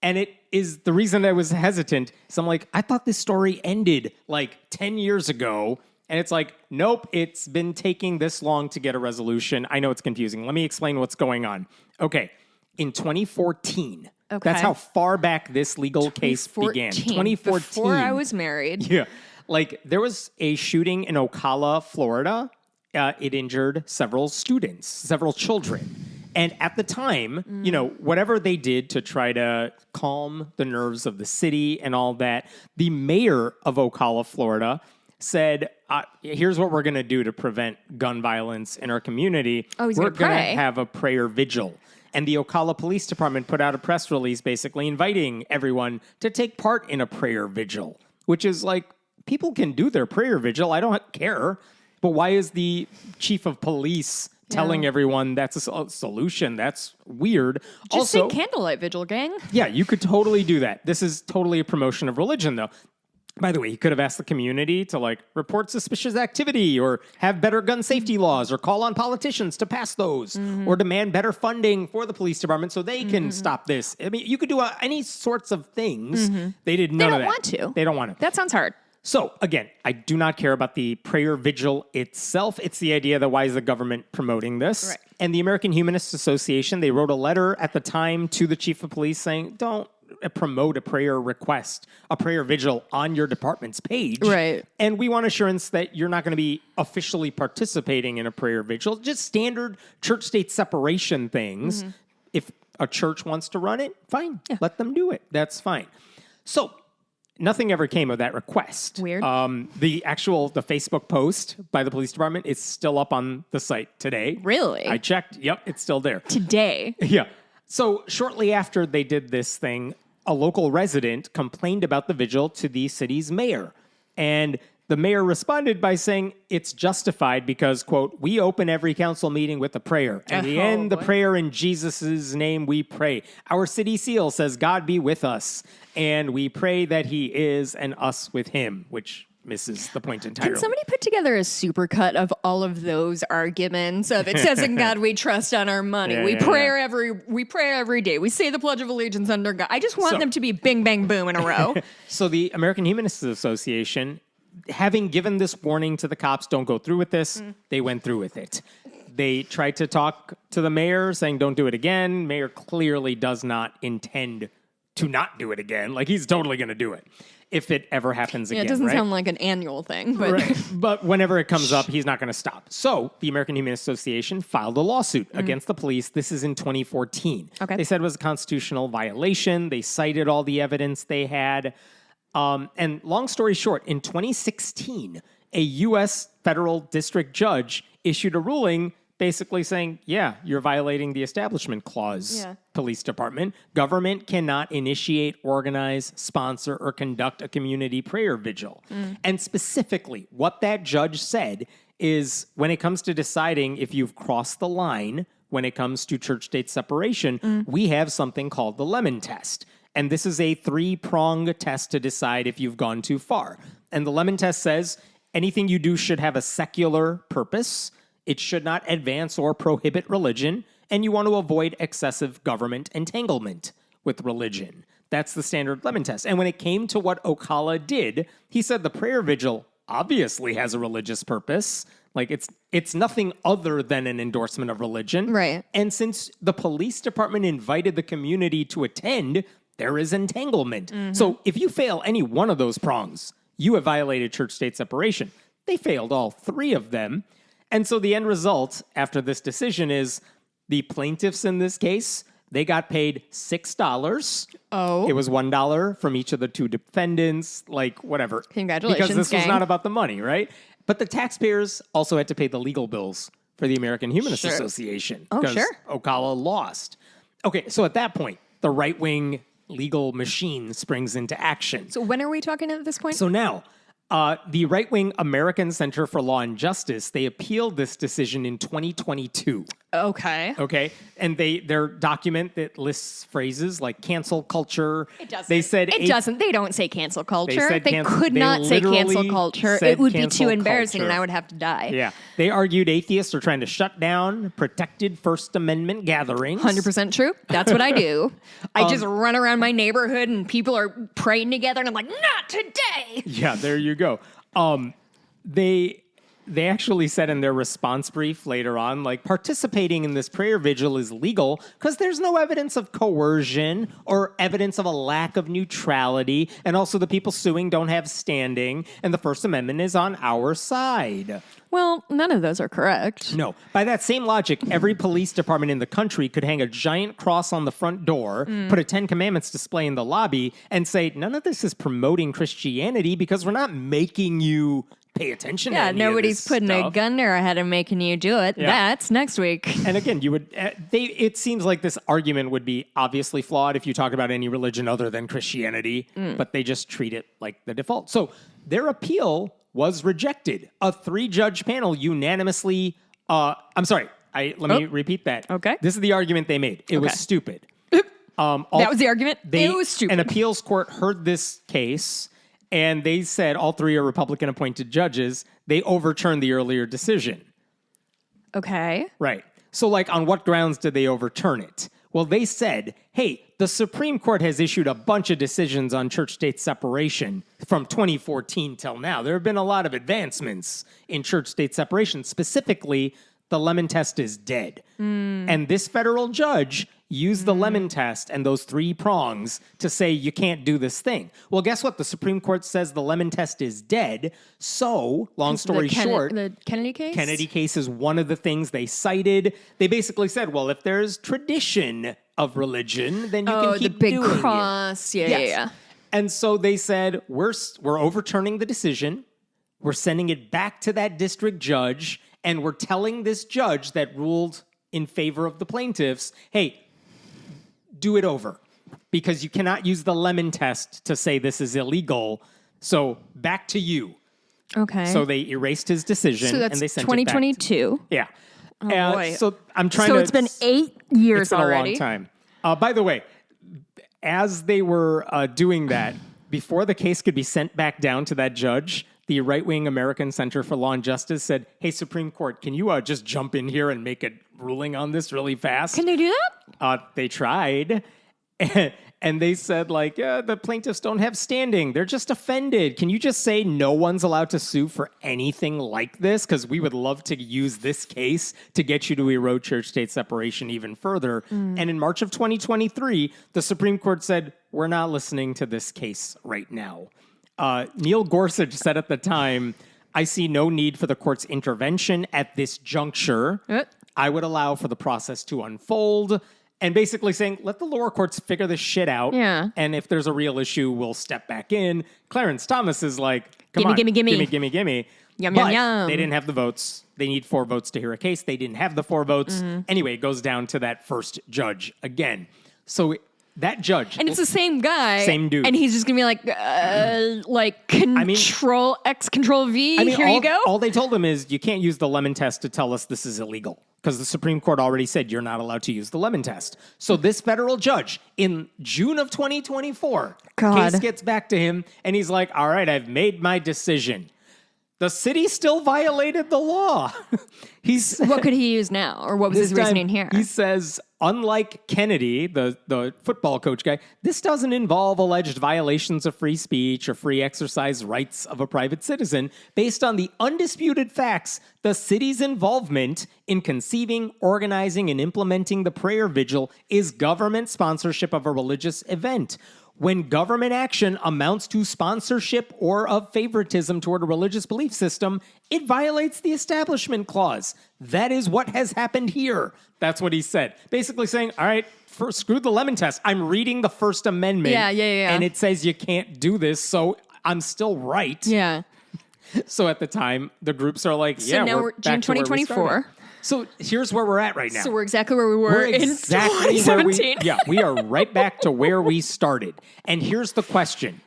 And it is the reason I was hesitant. So I'm like, I thought this story ended like 10 years ago. And it's like, nope, it's been taking this long to get a resolution. I know it's confusing. Let me explain what's going on. Okay. In 2014, that's how far back this legal case began. 2014. Before I was married. Yeah. Like, there was a shooting in Ocala, Florida. It injured several students, several children. And at the time, whatever they did to try to calm the nerves of the city and all that, the mayor of Ocala, Florida, said, here's what we're going to do to prevent gun violence in our community. We're going to have a prayer vigil. And the Ocala Police Department put out a press release basically inviting everyone to take part in a prayer vigil, which is like, people can do their prayer vigil. I don't care. But why is the chief of police telling everyone that's a solution? That's weird. Just say candlelight vigil, gang. Yeah, you could totally do that. This is totally a promotion of religion, though. By the way, he could have asked the community to report suspicious activity or have better gun safety laws or call on politicians to pass those or demand better funding for the police department so they can stop this. I mean, you could do any sorts of things. They did none of that. They don't want to. They don't want to. That sounds hard. So, again, I do not care about the prayer vigil itself. It's the idea that why is the government promoting this? Right. And the American Humanist Association, they wrote a letter at the time to the chief of police saying, don't promote a prayer request, a prayer vigil on your department's page. Right. And we want assurance that you're not going to be officially participating in a prayer vigil, just standard church-state separation things. If a church wants to run it, fine. Yeah. Let them do it. That's fine. So nothing ever came of that request. Weird. The Facebook post by the police department is still up on the site today. Really? I checked. Yep, it's still there. Today? Yeah. So shortly after they did this thing, a local resident complained about the vigil to the city's mayor. And The mayor responded by saying it's justified because, quote, we open every council meeting with a prayer, and we end the prayer in Jesus' name we pray. Our city seal says God be with us, and we pray that he is and us with him, which misses the point entirely. Can somebody put together a supercut of all of those arguments of it says in God we trust on our money. We pray every day. We say the Pledge of Allegiance under God. I just want them to be bing, bang, boom in a row. So the American Humanists Association, having given this warning to the cops, don't go through with this, they went through with it. They tried to talk to the mayor saying don't do it again. Mayor clearly does not intend to not do it again. Like, he's totally going to do it if it ever happens again. It doesn't sound like an annual thing. But But whenever it comes up, he's not going to stop. So the American Humanist Association filed a lawsuit against the police. This is in 2014. Okay. They said it was a constitutional violation. They cited all the evidence they had. And long story short, in 2016, a U.S. federal district judge issued a ruling basically saying, yeah, you're violating the Establishment Clause, police department. Government cannot initiate, organize, sponsor, or conduct a community prayer vigil. And specifically, what that judge said is when it comes to deciding if you've crossed the line, when it comes to church-state separation, we have something called the Lemon Test. And this is a 3-prong test to decide if you've gone too far. And the Lemon Test says anything you do should have a secular purpose. It should not advance or prohibit religion. And you want to avoid excessive government entanglement with religion. That's the standard Lemon Test. And when it came to what Ocala did, he said the prayer vigil obviously has a religious purpose. Like, it's nothing other than an endorsement of religion. Right. And since the police department invited the community to attend, there is entanglement. So if you fail any one of those prongs, you have violated church-state separation. They failed all 3 of them. And so the end result after this decision is the plaintiffs in this case, they got paid $6. Oh. It was $1 from each of the 2 defendants, like whatever. Congratulations, because this was gang. not about the money, right? But the taxpayers also had to pay the legal bills for the American Humanist Association. Oh, because sure. Ocala lost. Okay, so at that point, the right-wing legal machine springs into action. So when are we talking at this point? So now, the right-wing American Center for Law and Justice, they appealed this decision in 2022. Okay. And their document that lists phrases like cancel culture. It doesn't. They said it doesn't. They don't say cancel culture. said They could not say cancel culture. said It would be cancel too embarrassing culture. and I would have to die. Yeah. They argued atheists are trying to shut down protected First Amendment gatherings. 100% true. That's what I do. I just run around my neighborhood and people are praying together and I'm like, not today. Yeah, there you go. They actually said in their response brief later on, like, participating in this prayer vigil is legal because there's no evidence of coercion or evidence of a lack of neutrality. And also the people suing don't have standing. And the First Amendment is on our side. Well, none of those are correct. No. By that same logic, every police department in the country could hang a giant cross on the front door, put a 10 Commandments display in the lobby, and say, none of this is promoting Christianity because we're not making you pay attention to any nobody's of this putting stuff. a gun to our head and making you do it. Yeah. That's next week. And again, you would. It seems like this argument would be obviously flawed if you talk about any religion other than Christianity, but they just treat it like the default. So their appeal was rejected. A 3-judge panel unanimously. I'm sorry. Let me repeat that. Okay. This is the argument they made. It was stupid. That was the argument? It was stupid. An appeals court heard this case. And they said all 3 are Republican-appointed judges. They overturned the earlier decision. Okay. Right. So, like, on what grounds did they overturn it? Well, they said, hey, the Supreme Court has issued a bunch of decisions on church-state separation from 2014 till now. There have been a lot of advancements in church-state separation. Specifically, the Lemon Test is dead. And this federal judge used the Lemon Test and those 3 prongs to say you can't do this thing. Well, guess what? The Supreme Court says the Lemon Test is dead. So, long story short, The Kennedy case? Kennedy case is one of the things they cited. They basically said, well, if there's tradition of religion, then you can keep the big doing cross. it. Yeah. And so they said, we're overturning the decision. We're sending it back to that district judge, and we're telling this judge that ruled in favor of the plaintiffs, hey, do it over, because you cannot use the Lemon Test to say this is illegal. So back to you. Okay. So they erased his decision So that's and they sent 2022. it back. Yeah. boy. So I'm trying So to... it's been 8 years It's been already. a long time. By the way, as they were doing that, before the case could be sent back down to that judge, the right-wing American Center for Law and Justice said, hey, Supreme Court, can you just jump in here and make a ruling on this really fast? Can they do that? They tried. And they said, like, the plaintiffs don't have standing. They're just offended. Can you just say no one's allowed to sue for anything like this? Because we would love to use this case to get you to erode church-state separation even further. And in March of 2023, the Supreme Court said, we're not listening to this case right now. Neil Gorsuch said at the time, I see no need for the court's intervention at this juncture. I would allow for the process to unfold. And basically saying, let the lower courts figure this shit out. Yeah. And if there's a real issue, we'll step back in. Clarence Thomas is like, come Gimme, on, gimme, gimme. gimme. Yum, But yum, yum. they didn't have the votes. They need 4 votes to hear a case. They didn't have the 4 votes. Anyway, it goes down to that first judge again. So that judge... And it's the same guy. Same dude. And he's just going to be like Control X, Control V, here you go. All they told him is, you can't use the Lemon test to tell us this is illegal. Because the Supreme Court already said you're not allowed to use the Lemon test. So this federal judge, in June of 2024, case gets back to him, and he's like, all right, I've made my decision. The city still violated the law. What could he use now? Or what was his reasoning here? He says, unlike Kennedy, the football coach guy, this doesn't involve alleged violations of free speech or free exercise rights of a private citizen. Based on the undisputed facts, the city's involvement in conceiving, organizing, and implementing the prayer vigil is government sponsorship of a religious event. When government action amounts to sponsorship or of favoritism toward a religious belief system, it violates the Establishment Clause. That is what has happened here. That's what he said. Basically saying, all right, screw the Lemon test. I'm reading the First Amendment. Yeah. And it says you can't do this, so I'm still right. Yeah. So at the time, the groups are like, So now we're back June to where we 2024. started. So here's where we're at right now. So we're exactly where we were in exactly 2017. we are right back to where we started. And here's the question.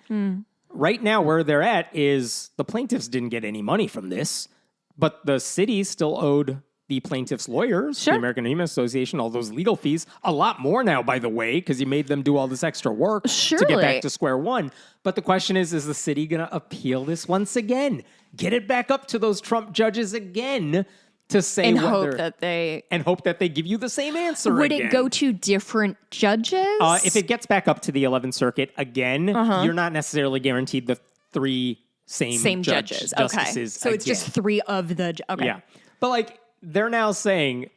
Right now, where they're at is the plaintiffs didn't get any money from this, but the city still owed the plaintiffs' lawyers, Sure. the American Human Association, all those legal fees, a lot more now, by the way, because you made them do all this extra work to get back to square one. But the question is the city going to appeal this once again? Get it back up to those Trump judges again to say And hope that they give you the same answer Would again. it go to different judges? If it gets back up to the 11th Circuit again, you're not necessarily guaranteed the 3 same judges. justices So it's just 3 of the... Okay. Yeah. But like, they're now saying,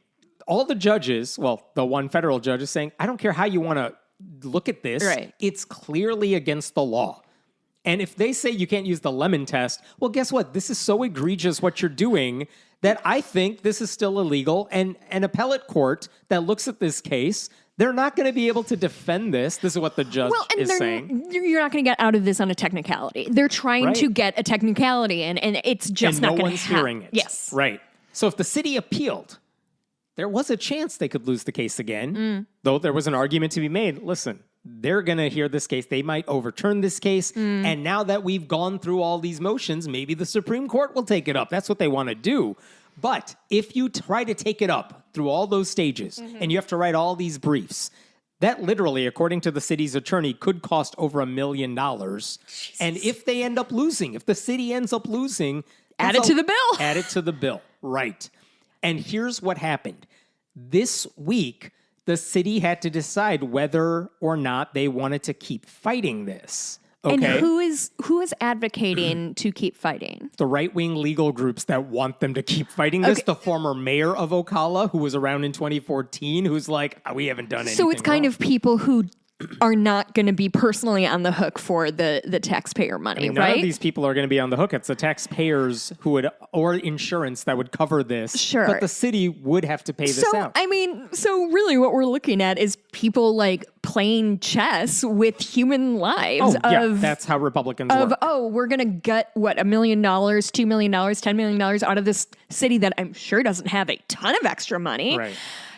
all the judges, well, the one federal judge is saying, I don't care how you want to look at this. Right. It's clearly against the law. And if they say you can't use the Lemon test, well, guess what? This is so egregious what you're doing that I think this is still illegal. And an appellate court that looks at this case, they're not going to be able to defend this. This is what the judge is saying. You're not going to get out of this on a technicality. They're trying to get a technicality in, and it's just not going to happen. No one's hearing it. Yes. Right. So if the city appealed, there was a chance they could lose the case again, though there was an argument to be made. Listen, they're going to hear this case. They might overturn this case. And now that we've gone through all these motions, maybe the Supreme Court will take it up. That's what they want to do. But if you try to take it up through all those stages and you have to write all these briefs, that literally, according to the city's attorney, could cost over $1 million. And if they end up losing, if the city ends up losing... Add it to the bill. Add it to the bill. Right. And here's what happened. This week, the city had to decide whether or not they wanted to keep fighting this. Okay? And who is advocating to keep fighting? The right-wing legal groups that want them to keep fighting this. Okay. The former mayor of Ocala, who was around in 2014, who's like, we haven't done anything So it's kind wrong. of people who are not going to be personally on the hook for the taxpayer money, none of these people are going to be on the hook. It's the taxpayers who would, or insurance that would cover this. Sure. But the city would have to pay this out. So really what we're looking at is people like playing chess with human lives. That's how Republicans work. We're going to gut, $1 million, $2 million, $10 million out of this city that I'm sure doesn't have a ton of extra money. Right.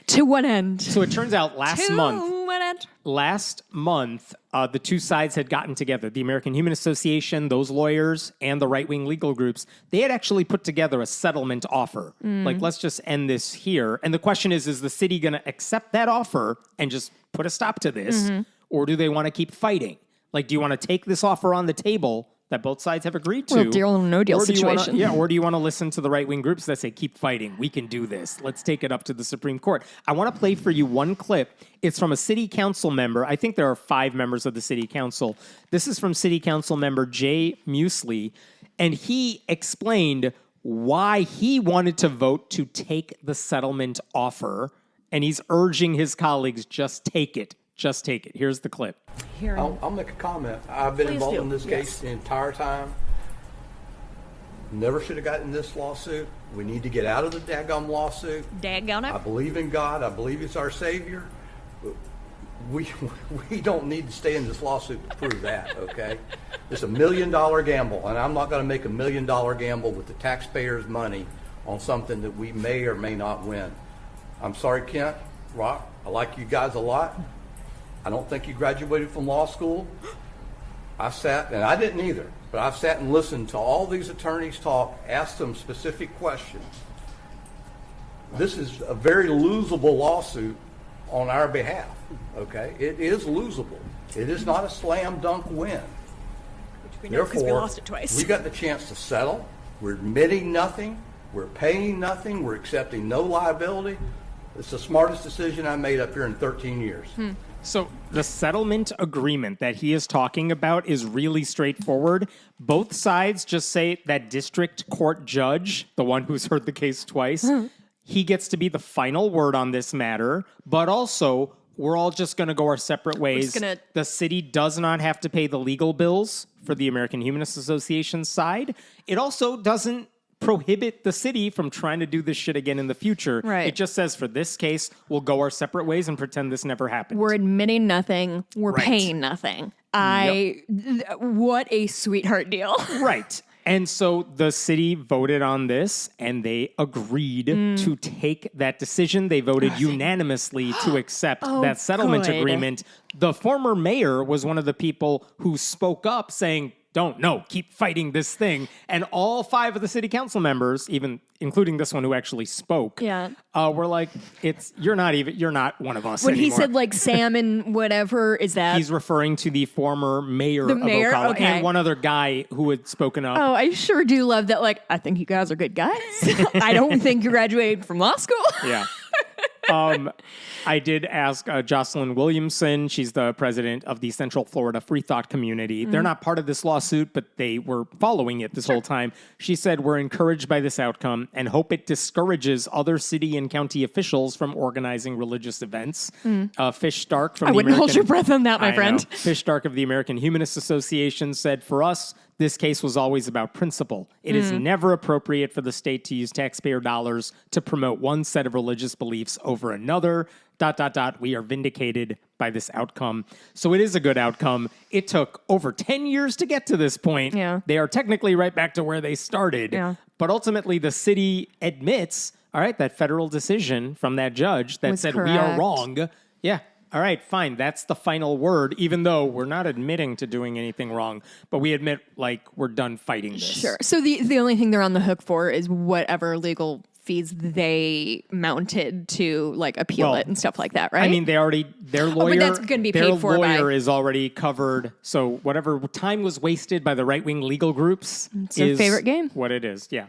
To what end? So it turns out last month, minute. Last month, the two sides had gotten together. The American Human Association, those lawyers, and the right-wing legal groups, they had actually put together a settlement offer. Like, let's just end this here. And the question is the city going to accept that offer and just put a stop to this? Or do they want to keep fighting? Like, do you want to take this offer on the table that both sides have agreed to? Well, deal or no deal situation. Or do you want to listen to the right-wing groups that say, keep fighting, we can do this, let's take it up to the Supreme Court? I want to play for you one clip. It's from a city council member. I think there are 5 members of the city council. This is from city council member Jay Muesley, and he explained why he wanted to vote to take the settlement offer, and he's urging his colleagues, just take it. Just take it. Here's the clip. I'll make a comment. I've been involved in this case the entire time. Never should have gotten this lawsuit. We need to get out of the daggum lawsuit. Daggone it. I believe in God. I believe it's our Savior. We don't need to stay in this lawsuit to prove that, okay? It's $1 million gamble, and I'm not going to make $1 million gamble with the taxpayers' money on something that we may or may not win. I'm sorry, Kent, Rock, I like you guys a lot. I don't think you graduated from law school. I sat, and I didn't either, but I've sat and listened to all these attorneys talk, asked them specific questions. This is a very losable lawsuit on our behalf, okay? It is losable. It is not a slam dunk win. Which we know because we lost it twice. We got the chance to settle. We're admitting nothing. We're paying nothing. We're accepting no liability. It's the smartest decision I made up here in 13 years. So the settlement agreement that he is talking about is really straightforward. Both sides just say that district court judge, the one who's heard the case twice, he gets to be the final word on this matter, but also we're all just going to go our separate ways. The city does not have to pay the legal bills for the American Humanist Association side. It also doesn't prohibit the city from trying to do this shit again in the future. Right. It just says for this case, we'll go our separate ways and pretend this never happened. We're admitting nothing. We're paying nothing. What a sweetheart deal. Right. And so the city voted on this and they agreed to take that decision. They voted unanimously to accept that settlement agreement. The former mayor was one of the people who spoke up saying, keep fighting this thing. And all 5 of the city council members, even including this one who actually spoke, were like, you're not one of us when anymore. He said like salmon, whatever, is that? He's referring to the former mayor of Ocala and one other guy who had spoken up. Oh, I sure do love that. Like, I think you guys are good guys. I don't think you graduated from law school. Yeah. I did ask Jocelyn Williamson. She's the president of the Central Florida Free Thought Community. They're not part of this lawsuit, but they were following it this whole time. She said, we're encouraged by this outcome and hope it discourages other city and county officials from organizing religious events. Fish Stark from I wouldn't hold your breath on that, my friend. Fish Stark of the American Humanist Association said, for us, this case was always about principle. It is never appropriate for the state to use taxpayer dollars to promote one set of religious beliefs over another. ... We are vindicated by this outcome. So it is a good outcome. It took over 10 years to get to this point. Yeah. They are technically right back to where they started. Yeah. But ultimately, the city admits, all right, that federal decision from that judge that said we are wrong. Yeah. All right, fine. That's the final word, even though we're not admitting to doing anything wrong, but we admit, like, we're done fighting this. Sure. So the only thing they're on the hook for is whatever legal fees they mounted to like appeal it and stuff like that, right? I mean, their lawyer, but that's going to be paid for lawyer is already covered. So whatever time was wasted by the right-wing legal groups it's their favorite game. What it is. Yeah.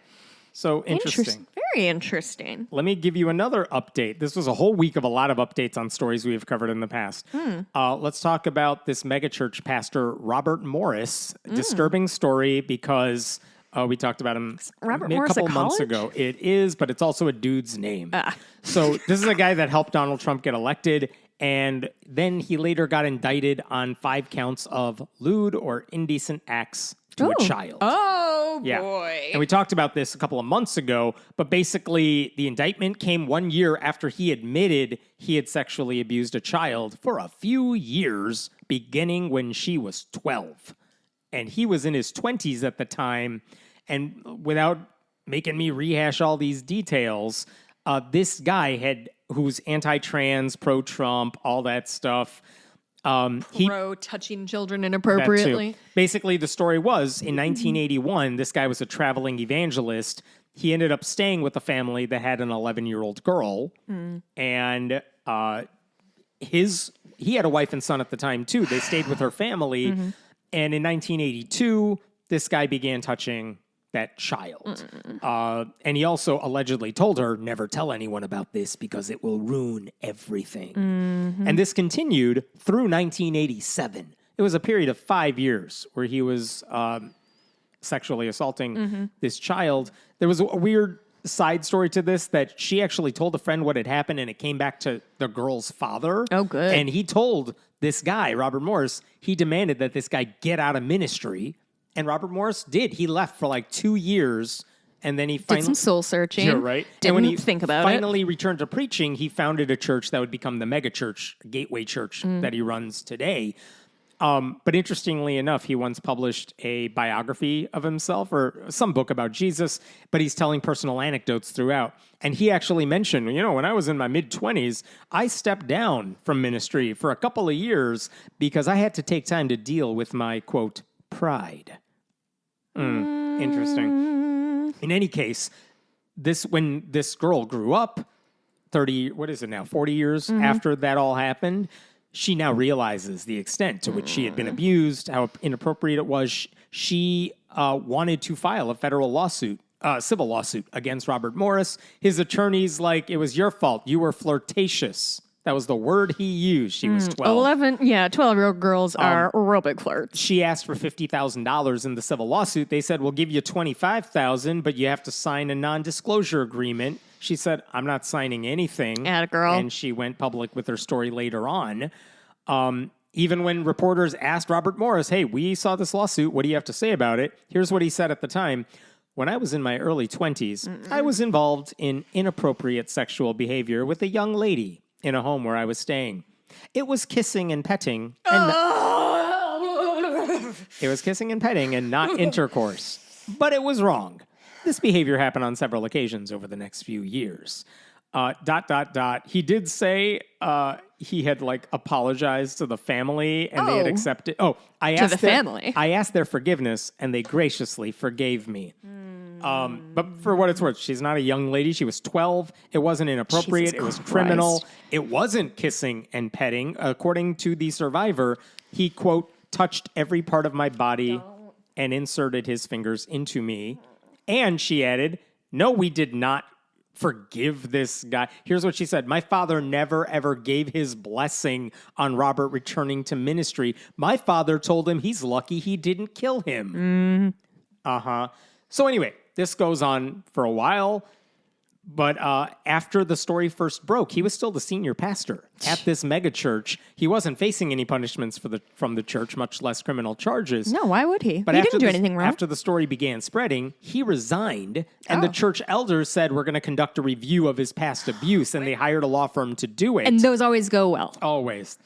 So interesting. Very interesting. Let me give you another update. This was a whole week of a lot of updates on stories we've covered in the past. Let's talk about this megachurch pastor, Robert Morris. Disturbing story because we talked about him a couple months ago. It is, but it's also a dude's name. So this is a guy that helped Donald Trump get elected. And then he later got indicted on 5 counts of lewd or indecent acts to a child. Oh, yeah. boy. And we talked about this a couple of months ago, but basically the indictment came 1 year after he admitted he had sexually abused a child for a few years, beginning when she was 12. And he was in his 20s at the time. And without making me rehash all these details, this guy who's anti-trans, pro-Trump, all that stuff. Pro touching children That too. inappropriately. Basically, the story was in 1981, this guy was a traveling evangelist. He ended up staying with a family that had an 11-year-old girl, and he had a wife and son at the time too. They stayed with her family, and in 1982, this guy began touching that child. And he also allegedly told her, never tell anyone about this because it will ruin everything. And this continued through 1987. It was a period of 5 years where he was sexually assaulting this child. There was a weird side story to this that she actually told a friend what had happened, and it came back to the girl's father. Oh, good. And he told this guy, Robert Morris, he demanded that this guy get out of ministry. And Robert Morris did. He left for like 2 years, and then he Did finally... some soul searching. Yeah, right. Didn't and when he think about finally returned to preaching, he founded a church that would become the megachurch, gateway church that he runs today. But interestingly enough, he once published a biography of himself or some book about Jesus, but he's telling personal anecdotes throughout. And he actually mentioned, when I was in my mid-20s, I stepped down from ministry for a couple of years because I had to take time to deal with my, quote, pride. Interesting. In any case, when this girl grew up, 40 years after that all happened, she now realizes the extent to which she had been abused, how inappropriate it was. She wanted to file a federal lawsuit, civil lawsuit against Robert Morris. His attorney's like, it was your fault. You were flirtatious. That was the word he used. She was 12. 12-year-old girls are real big flirts. She asked for $50,000 in the civil lawsuit. They said, we'll give you $25,000, but you have to sign a non-disclosure agreement. She said, I'm not signing anything. Atta girl. And she went public with her story later on. Even when reporters asked Robert Morris, hey, we saw this lawsuit. What do you have to say about it? Here's what he said at the time. When I was in my early 20s, I was involved in inappropriate sexual behavior with a young lady in a home where I was staying. It was kissing and petting. It was kissing and petting and not intercourse. But it was wrong. This behavior happened on several occasions over the next few years. ... He did say he had apologized to the family and they had accepted. I asked family. I asked their forgiveness and they graciously forgave me. But for what it's worth, she's not a young lady. She was 12. It wasn't inappropriate. Jesus It was Christ. criminal. It wasn't kissing and petting. According to the survivor, he, quote, touched every part of my body and inserted his fingers into me. And she added, no, we did not forgive this guy. Here's what she said. My father never, ever gave his blessing on Robert returning to ministry. My father told him he's lucky he didn't kill him. So anyway, this goes on for a while. But after the story first broke, he was still the senior pastor at this megachurch. He wasn't facing any punishments from the church, much less criminal charges. No, why would he? But He didn't do anything wrong. After the story began spreading, he resigned, and the church elders said, we're going to conduct a review of his past abuse, and they hired a law firm to do it. And those always go well. Always.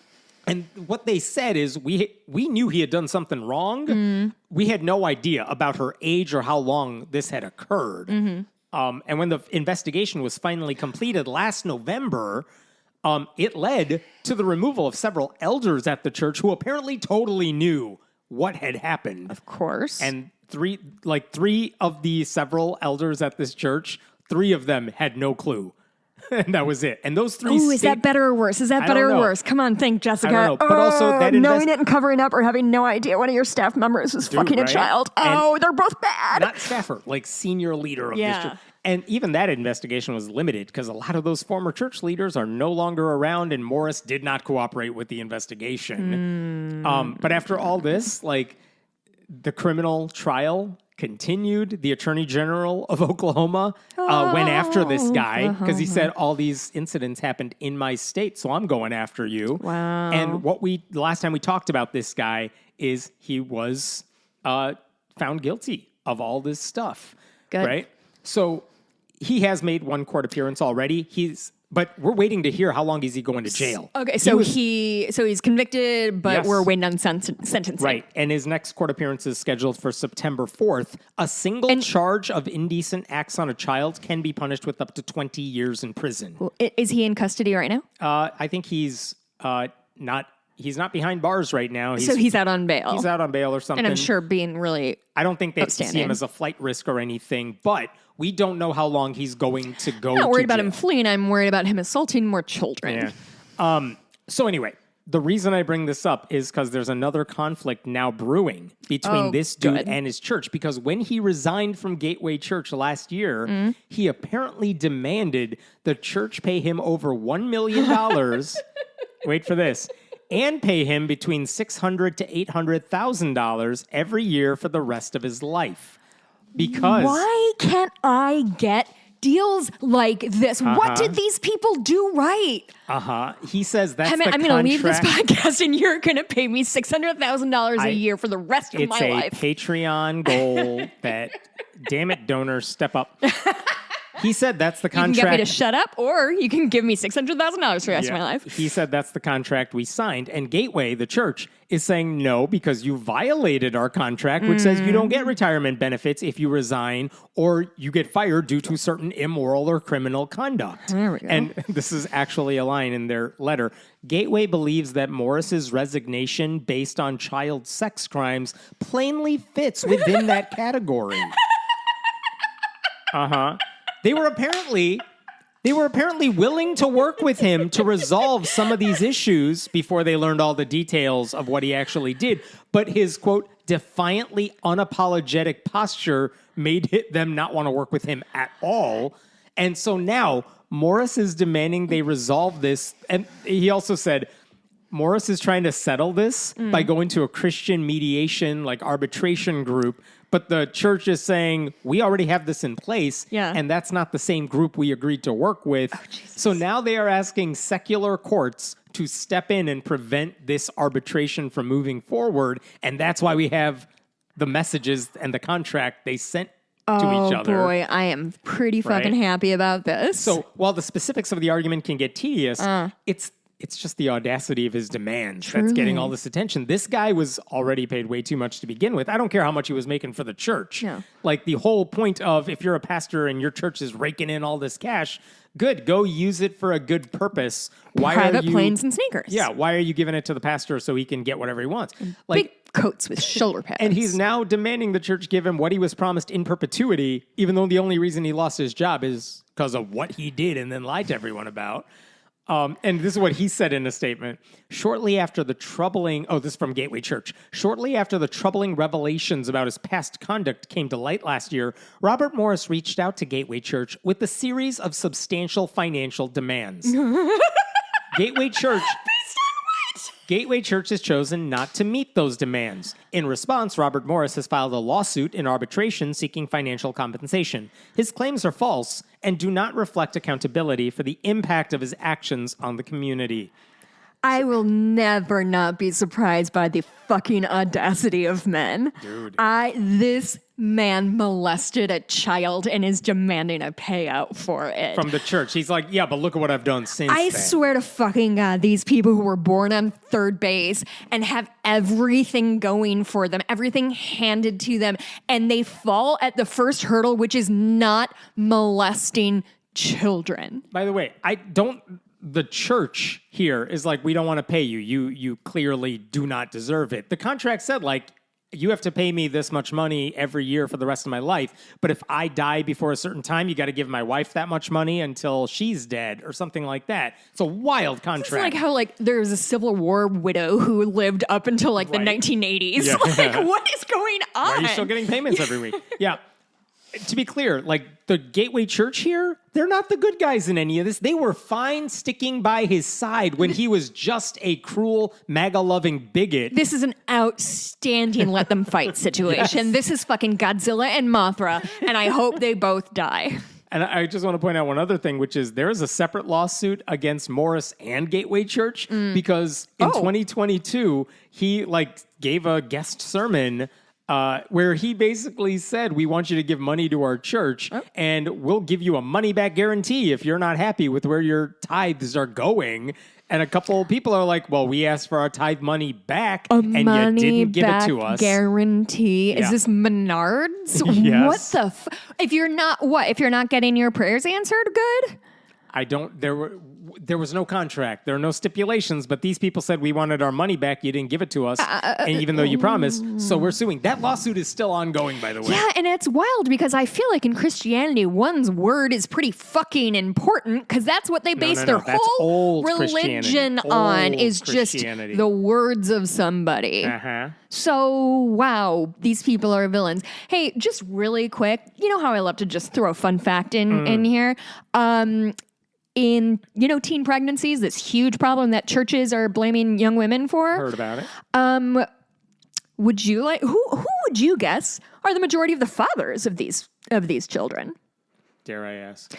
And what they said is, we knew he had done something wrong. We had no idea about her age or how long this had occurred. And when the investigation was finally completed last November, it led to the removal of several elders at the church who apparently totally knew what had happened. Of course. And three of the several elders at this church, 3 of them had no clue. And that was it. And those 3 Ooh, is that better or worse? Is that I better don't or know. worse? Come on, think, Jessica. I don't know. But also that knowing it and covering up or having no idea one of your staff members was fucking right? a child. And They're both bad. not staffer, senior leader of this Yeah. church. And even that investigation was limited because a lot of those former church leaders are no longer around, and Morris did not cooperate with the investigation. But after all this, the criminal trial continued. The Attorney General of Oklahoma went after this guy because he said all these incidents happened in my state, so I'm going after you. Wow. And the last time we talked about this guy is he was found guilty of all this stuff. Good. Right? So he has made one court appearance already. He's But we're waiting to hear how long is he going to jail. Okay, so he's convicted, but Yes. we're waiting on sentencing. Right, and his next court appearance is scheduled for September 4th. A single charge of indecent acts on a child can be punished with up to 20 years in prison. Is he in custody right now? I think he's not behind bars right now. So he's out on bail. He's out on bail or something. And I'm sure being really I don't think they see upstanding. him as a flight risk or anything, but we don't know how long he's going to go. I'm not worried about jail. him fleeing. I'm worried about him assaulting more children. Yeah. So anyway, the reason I bring this up is because there's another conflict now brewing between this dude and his church. Because when he resigned from Gateway Church last year, he apparently demanded the church pay him over $1 million. Wait for this. And pay him between $600,000 to $800,000 every year for the rest of his life. Because Why can't I get deals like this? What did these people do right? he says that's I'm the going to leave this contract. podcast and you're going to pay me $600,000 a year for the rest of my life. It's a Patreon goal that, damn it, donors, step up. He said that's the You can contract. get me to shut up, or you can give me $600,000 for the rest of my life. He said that's the contract we signed. And Gateway, the church, is saying no because you violated our contract, which says you don't get retirement benefits if you resign or you get fired due to certain immoral or criminal conduct. There we go. And this is actually a line in their letter. Gateway believes that Morris's resignation based on child sex crimes plainly fits within that category. They were apparently willing to work with him to resolve some of these issues before they learned all the details of what he actually did. But his, quote, defiantly unapologetic posture made them not want to work with him at all. And so now Morris is demanding they resolve this. And he also said, Morris is trying to settle this by going to a Christian mediation, like arbitration group. But the church is saying, we already have this in place, and that's not the same group we agreed to work with. So now they are asking secular courts to step in and prevent this arbitration from moving forward. And that's why we have the messages and the contract they sent to each other. Oh, boy, I am pretty fucking happy about this. So while the specifics of the argument can get tedious, it's just the audacity of his demands that's getting all this attention. This guy was already paid way too much to begin with. I don't care how much he was making for the church. Yeah. Like the whole point of if you're a pastor and your church is raking in all this cash, good, go use it for a good purpose. Why Private are you, planes and sneakers. Yeah, why are you giving it to the pastor so he can get whatever he wants? Like, Big coats with shoulder pads. and he's now demanding the church give him what he was promised in perpetuity, even though the only reason he lost his job is because of what he did and then lied to everyone about. And this is what he said in a statement. Shortly after the troubling, this is from Gateway Church. Shortly after the troubling revelations about his past conduct came to light last year, Robert Morris reached out to Gateway Church with a series of substantial financial demands. Gateway Church... Gateway Church has chosen not to meet those demands. In response, Robert Morris has filed a lawsuit in arbitration seeking financial compensation. His claims are false and do not reflect accountability for the impact of his actions on the community. I will never not be surprised by the fucking audacity of men. Dude. This man molested a child and is demanding a payout for it. From the church. He's like, yeah, but look at what I've done since I then. swear to fucking God, these people who were born on third base and have everything going for them, everything handed to them, and they fall at the first hurdle, which is not molesting children. By the way, the church here is like, we don't want to pay you. You clearly do not deserve it. The contract said, like, you have to pay me this much money every year for the rest of my life. But if I die before a certain time, you got to give my wife that much money until she's dead or something like that. It's a wild contract. It's like how there was a Civil War widow who lived up until the 1980s. Yeah. Like, what is going on? Why are you still getting payments every week? Yeah. To be clear, the Gateway Church here, they're not the good guys in any of this. They were fine sticking by his side when he was just a cruel, MAGA-loving bigot. This is an outstanding let them fight situation. Yes. This is fucking Godzilla and Mothra, and I hope they both die. And I just want to point out one other thing, which is there is a separate lawsuit against Morris and Gateway Church because in 2022, he gave a guest sermon where he basically said, we want you to give money to our church and we'll give you a money back guarantee if you're not happy with where your tithes are going. And a couple of people are like, well, we asked for our tithe money back and you didn't give it to us. Guarantee. Yeah. Is this Menards? Yes. What the if you're not getting your prayers answered good? There was no contract. There are no stipulations, but these people said we wanted our money back. You didn't give it to us. And even though you promised, so we're suing. That lawsuit is still ongoing, by the way. Yeah, and it's wild because I feel like in Christianity, one's word is pretty fucking important because that's what they base their That's whole old religion on is just the words of somebody. Uh-huh. So, wow, these people are villains. Hey, just really quick, you know how I love to just throw a fun fact in here? In, teen pregnancies, this huge problem that churches are blaming young women for. Heard about it. Would you who would you guess are the majority of the fathers of these children? Dare I ask?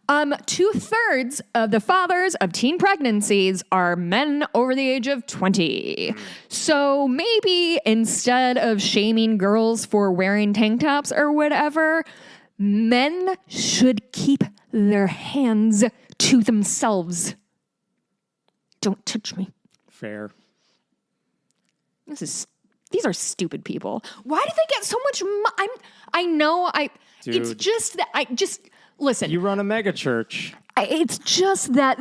2/3 of the fathers of teen pregnancies are men over the age of 20. So maybe instead of shaming girls for wearing tank tops or whatever, men should keep their hands to themselves. Don't touch me. Fair. These are stupid people. Why do they get so much it's just that listen. You run a megachurch. It's just that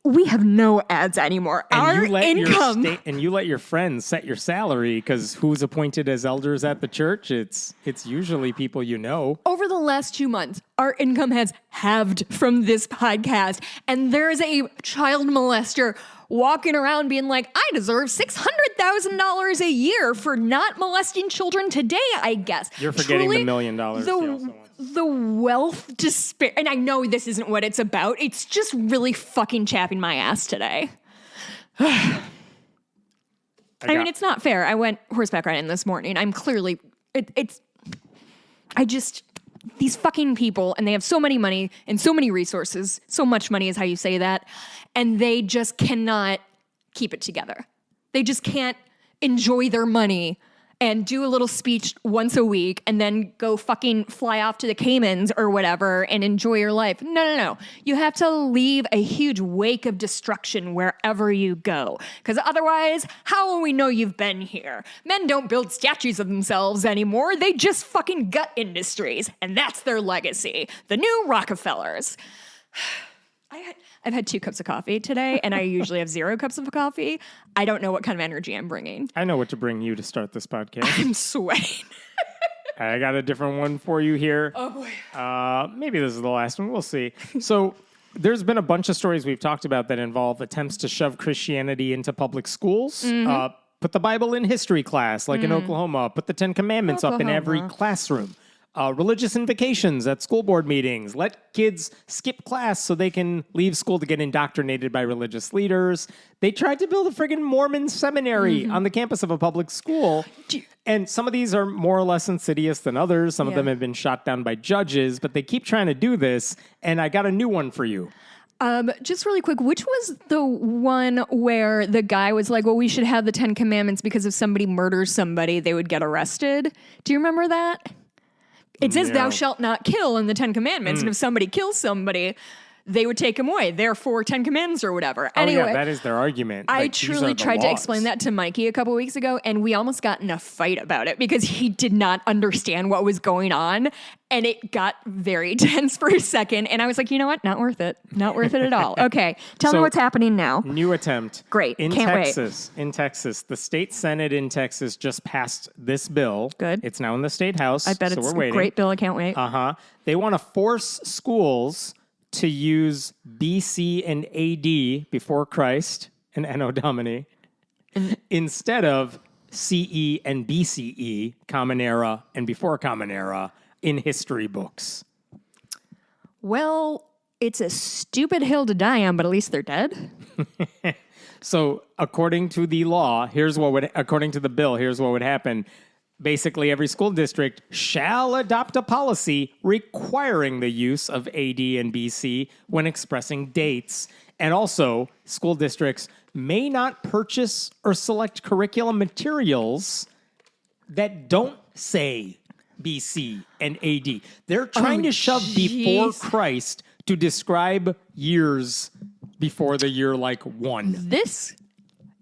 we have no ads anymore. Our income. And you let your friends set your salary because who's appointed as elders at the church? It's usually people you know. Over the last 2 months, our income has halved from this podcast. And there's a child molester walking around being like, I deserve $600,000 a year for not molesting children today, I guess. You're forgetting the $1 million. The wealth despair. And I know this isn't what it's about. It's just really fucking chapping my ass today. I mean, it's not fair. I went horseback riding this morning. I'm clearly, these fucking people, and they have so many money and so many resources. So much money is how you say that. And they just cannot keep it together. They just can't enjoy their money and do a little speech once a week and then go fucking fly off to the Caymans or whatever and enjoy your life. No. You have to leave a huge wake of destruction wherever you go. Because otherwise, how will we know you've been here? Men don't build statues of themselves anymore. They just fucking gut industries. And that's their legacy. The new Rockefellers. I've had 2 cups of coffee today, and I usually have 0 cups of coffee. I don't know what kind of energy I'm bringing. I know what to bring you to start this podcast. I'm sweating. I got a different one for you here. Oh, boy. Maybe this is the last one. We'll see. So there's been a bunch of stories we've talked about that involve attempts to shove Christianity into public schools. Put the Bible in history class, like in Oklahoma. Put the 10 Commandments up in every classroom. Religious invocations at school board meetings. Let kids skip class so they can leave school to get indoctrinated by religious leaders. They tried to build a friggin' Mormon seminary on the campus of a public school. And some of these are more or less insidious than others. Some of them have been shot down by judges, but they keep trying to do this. And I got a new one for you. Just really quick, which was the one where the guy was like, well, we should have the 10 Commandments because if somebody murders somebody, they would get arrested? Do you remember that? It says, thou shalt not kill in the 10 Commandments. And if somebody kills somebody, they would take him away. Therefore, 10 Commandments or whatever. Anyway, that is their argument. I truly tried to explain that to Mikey a couple weeks ago, and we almost got in a fight about it because he did not understand what was going on. And it got very tense for a second. And I was like, you know what? Not worth it. Not worth it at all. Okay. Tell me what's happening now. New attempt. Great. In Can't Texas, wait. In Texas, the state Senate in Texas just passed this bill. Good. It's now in the state house. I bet so it's we're waiting. A great bill. I can't wait. They want to force schools to use BC and AD before Christ and Anno Domini instead of CE and BCE, Common Era and before Common Era, in history books. Well, it's a stupid hill to die on, but at least they're dead. So, according to the law, according to the bill, here's what would happen. Basically, every school district shall adopt a policy requiring the use of AD and BC when expressing dates. And also, school districts may not purchase or select curriculum materials that don't say BC and AD. They're trying to shove before Christ to describe years before the year like 1. This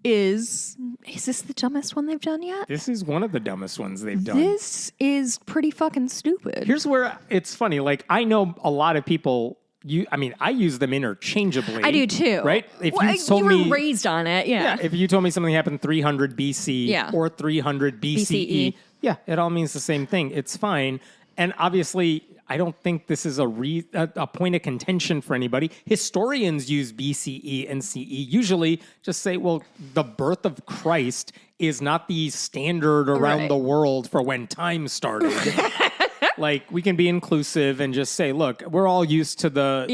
is this the dumbest one they've done yet? This is one of the dumbest ones they've done. This is pretty fucking stupid. Here's where it's funny. Like, I know a lot of people. I use them interchangeably. I do too. Right? If you were raised on it, yeah. If you told me something happened 300 BC or 300 BCE, yeah, it all means the same thing. It's fine. And obviously, I don't think this is a point of contention for anybody. Historians use BCE and CE. Usually just say, well, the birth of Christ is not the standard around the world for when time started. Like, we can be inclusive and just say, look, we're all used to the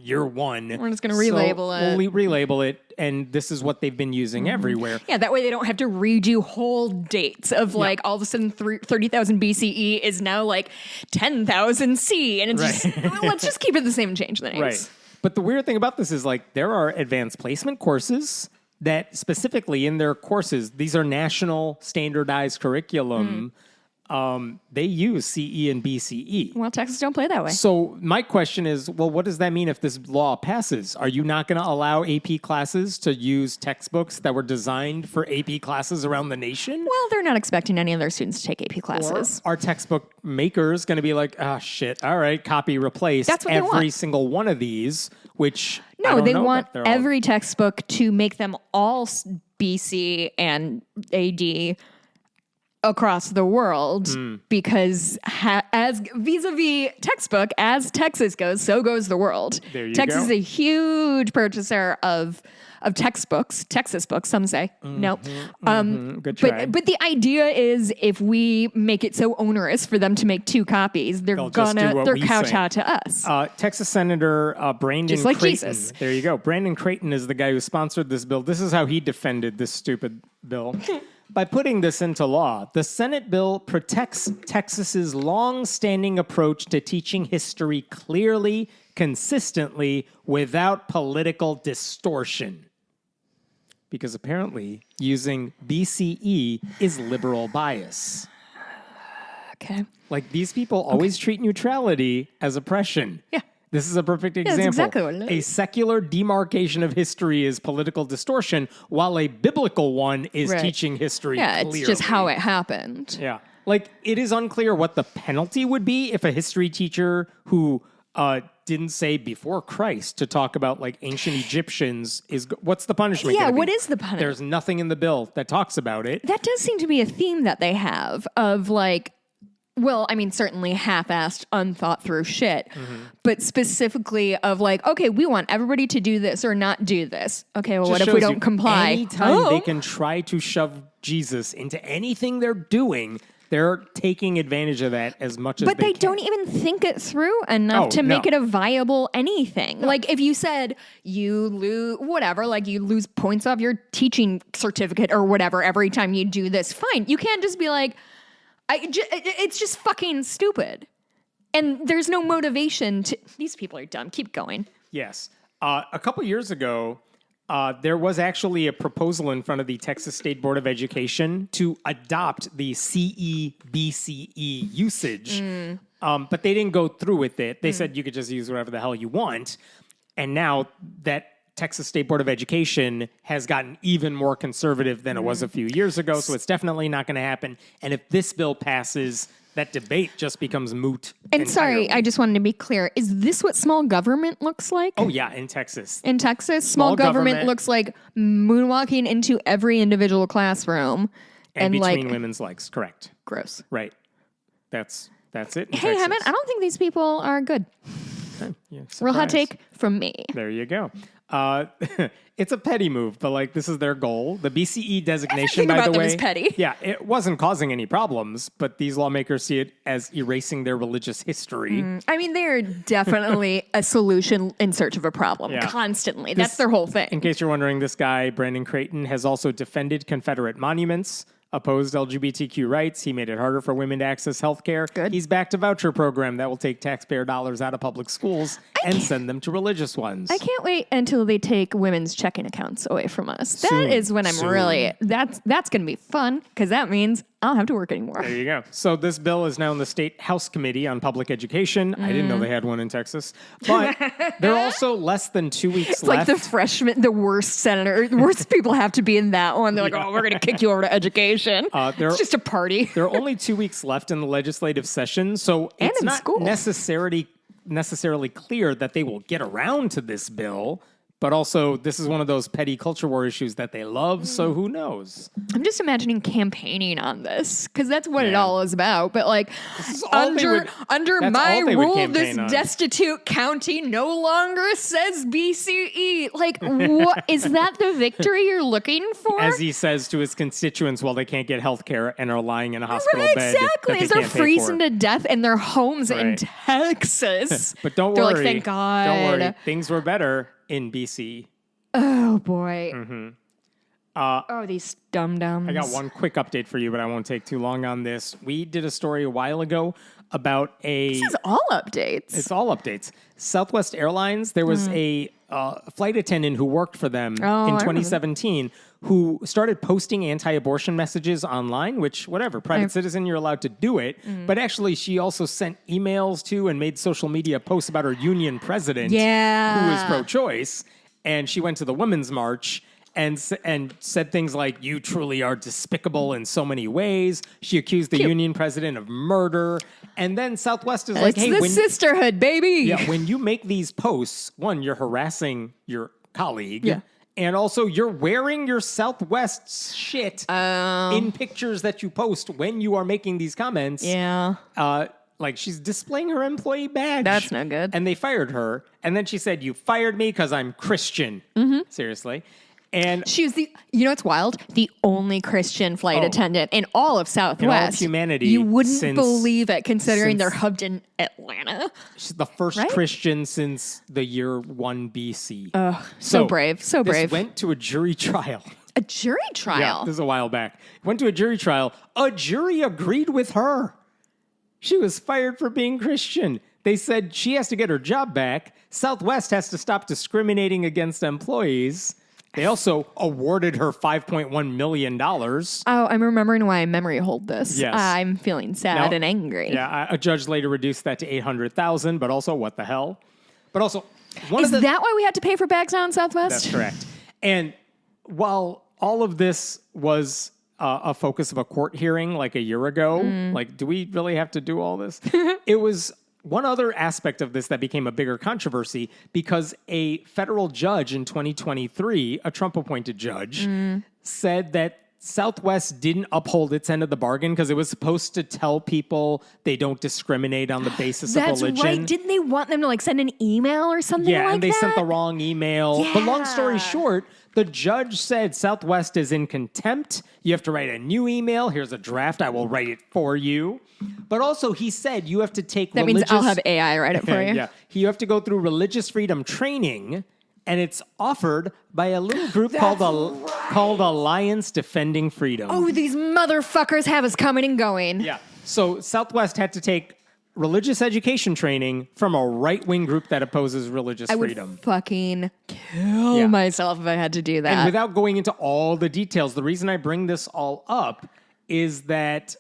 year 1. We're just going to relabel it. We'll relabel it, and this is what they've been using everywhere. Yeah, that way they don't have to redo whole dates of like all of a sudden 30,000 BCE is now like 10,000 C. And it's just, let's just keep it the same and change the names. Right. But the weird thing about this is like there are advanced placement courses that specifically in their courses, these are national standardized curriculum. They use CE and BCE. Well, Texas don't play that way. So my question is, well, what does that mean if this law passes? Are you not going to allow AP classes to use textbooks that were designed for AP classes around the nation? Well, they're not expecting any of their students to take AP classes. Or are textbook makers going to be like, oh, shit, all right, copy, replace That's what every single one of these, which No, they want every textbook to make them all BC and AD across the world because as vis-a-vis textbook, as Texas goes, so goes the world. There you Texas go. is a huge purchaser of textbooks, Texas books, some say. No. Good try. But the idea is if we make it so onerous for them to make 2 copies, they're kowtow to us. Texas Senator Brandon Just like Creighton. Jesus. There you go. Brandon Creighton is the guy who sponsored this bill. This is how he defended this stupid bill. By putting this into law, the Senate bill protects Texas's long-standing approach to teaching history clearly, consistently, without political distortion. Because apparently, using BCE is liberal bias. Okay. Like, these people always treat neutrality as oppression. Yeah. This is a perfect example. that's exactly what it is. A secular demarcation of history is political distortion, while a biblical one is teaching history clearly. It's just how it happened. Yeah. Like, it is unclear what the penalty would be if a history teacher who didn't say before Christ to talk about, like, ancient Egyptians what's the punishment gonna be? What is the punishment? There's nothing in the bill that talks about it. That does seem to be a theme that they have of, like, well, I mean, certainly half-assed, unthought-through shit, but specifically of like, okay, we want everybody to do this or not do this. Okay, well, what if we don't comply? Anytime they can try to shove Jesus into anything they're doing, they're taking advantage of that as much as they can. But they don't even think it through enough to make it a viable anything. No. Like, if you said you lose, whatever, like you lose points off your teaching certificate or whatever every time you do this, fine. You can't just be like, it's just fucking stupid. And there's no motivation to... These people are dumb. Keep going. Yes. A couple years ago, there was actually a proposal in front of the Texas State Board of Education to adopt the CE-BCE usage. But they didn't go through with it. They said you could just use whatever the hell you want. And now that Texas State Board of Education has gotten even more conservative than it was a few years ago, so it's definitely not going to happen. And if this bill passes, that debate just becomes moot. And sorry, I just wanted to be clear. Is this what small government looks like? Oh, yeah, in Texas. In Texas, small government looks like moonwalking into every individual classroom. And between women's legs, correct. Gross. Right. That's it. Hey, Hammond, I don't think these people are good. Yeah, real hot take from me. There you go. It's a petty move, but like this is their goal. The BCE designation, by the way, is petty. Yeah, it wasn't causing any problems, but these lawmakers see it as erasing their religious history. I mean, they're definitely a solution in search of a problem constantly. That's their whole thing. In case you're wondering, this guy, Brandon Creighton, has also defended Confederate monuments, opposed LGBTQ rights. He made it harder for women to access health care. Good. He's backed a voucher program that will take taxpayer dollars out of public schools and send them to religious ones. I can't wait until they take women's checking accounts away from us. Soon. That is when I'm really... That's going to be fun, because that means I don't have to work anymore. There you go. So this bill is now in the State House Committee on Public Education. I didn't know they had one in Texas. But they're also less than 2 weeks It's left. like the freshman, the worst senator, the worst people have to be in that one. They're like, oh, we're going to kick you over to education. It's just a party. There are only 2 weeks left in the legislative session, so And it's in not school. necessarily clear that they will get around to this bill. But also, this is one of those petty culture war issues that they love, so who knows? I'm just imagining campaigning on this because that's what it Yeah. all is about. But like, all they under that's my all they would rule, campaign this on. destitute county no longer says BCE. Like, what is that the victory you're looking for? As he says to his constituents while they can't get health care and are lying in a hospital Right, bed. exactly. That As they they're can't pay freezing for. to death in their homes in Right. Texas. But don't They're worry. like, thank God. Don't worry. Things were better in BC. Oh boy. Oh, these dum-dums. I got one quick update for you, but I won't take too long on this. We did a story a while ago about This is all updates. It's all updates. Southwest Airlines, there was a flight attendant who worked for them Oh, I in remember. 2017 who started posting anti-abortion messages online, which, whatever, private citizen, you're allowed to do it. But actually, she also sent emails to and made social media posts about her union president Yeah. who is pro-choice. And she went to the Women's March and said things like, "You truly are despicable in so many ways." She accused the union president of murder. And then Southwest is like, It's "Hey, the when sisterhood, baby. yeah, when you make these posts, one, you're harassing your colleague. Yeah. And also, you're wearing your Southwest shit in pictures that you post when you are making these comments. Yeah. Like she's displaying her employee badge. That's no good. And they fired her. And then she said, "You fired me because I'm Christian." Seriously. And She was you know what's wild? The only Christian flight attendant in all of Southwest. humanity You wouldn't since- believe it considering they're since- hubbed in Atlanta. she's the first Right? Christian since the year 1 BC. So brave. So this brave. went to a jury trial. A jury trial. Yeah, this is a while back. Went to a jury trial. A jury agreed with her. She was fired for being Christian. They said she has to get her job back. Southwest has to stop discriminating against employees. They also awarded her $5.1 million. Oh, I'm remembering why I memory hold this. Yes. I'm feeling sad Now- and angry. Yeah, a judge later reduced that to $800,000, but also what the hell? But also, Is that why we had to pay for bags on Southwest? That's correct. And while all of this was a focus of a court hearing like a year ago, like, do we really have to do all this? It was one other aspect of this that became a bigger controversy because a federal judge in 2023, a Trump-appointed judge, said that Southwest didn't uphold its end of the bargain because it was supposed to tell people they don't discriminate on the basis That's of religion. right. Didn't they want them to like send an email or something Yeah, like and they that? sent the wrong email. But long story Yeah. short, the judge said Southwest is in contempt. You have to write a new email. Here's a draft. I will write it for you. But also, he said you have to take That means I'll have AI write it for you. yeah, you have to go through religious freedom training, and it's offered by a little group called Alliance Defending Freedom. Oh, these motherfuckers have us coming and going. Yeah. So Southwest had to take religious education training from a right-wing group that opposes religious I would freedom. fucking kill Yeah. myself if I had to do that. And without going into all the details, the reason I bring this all up is that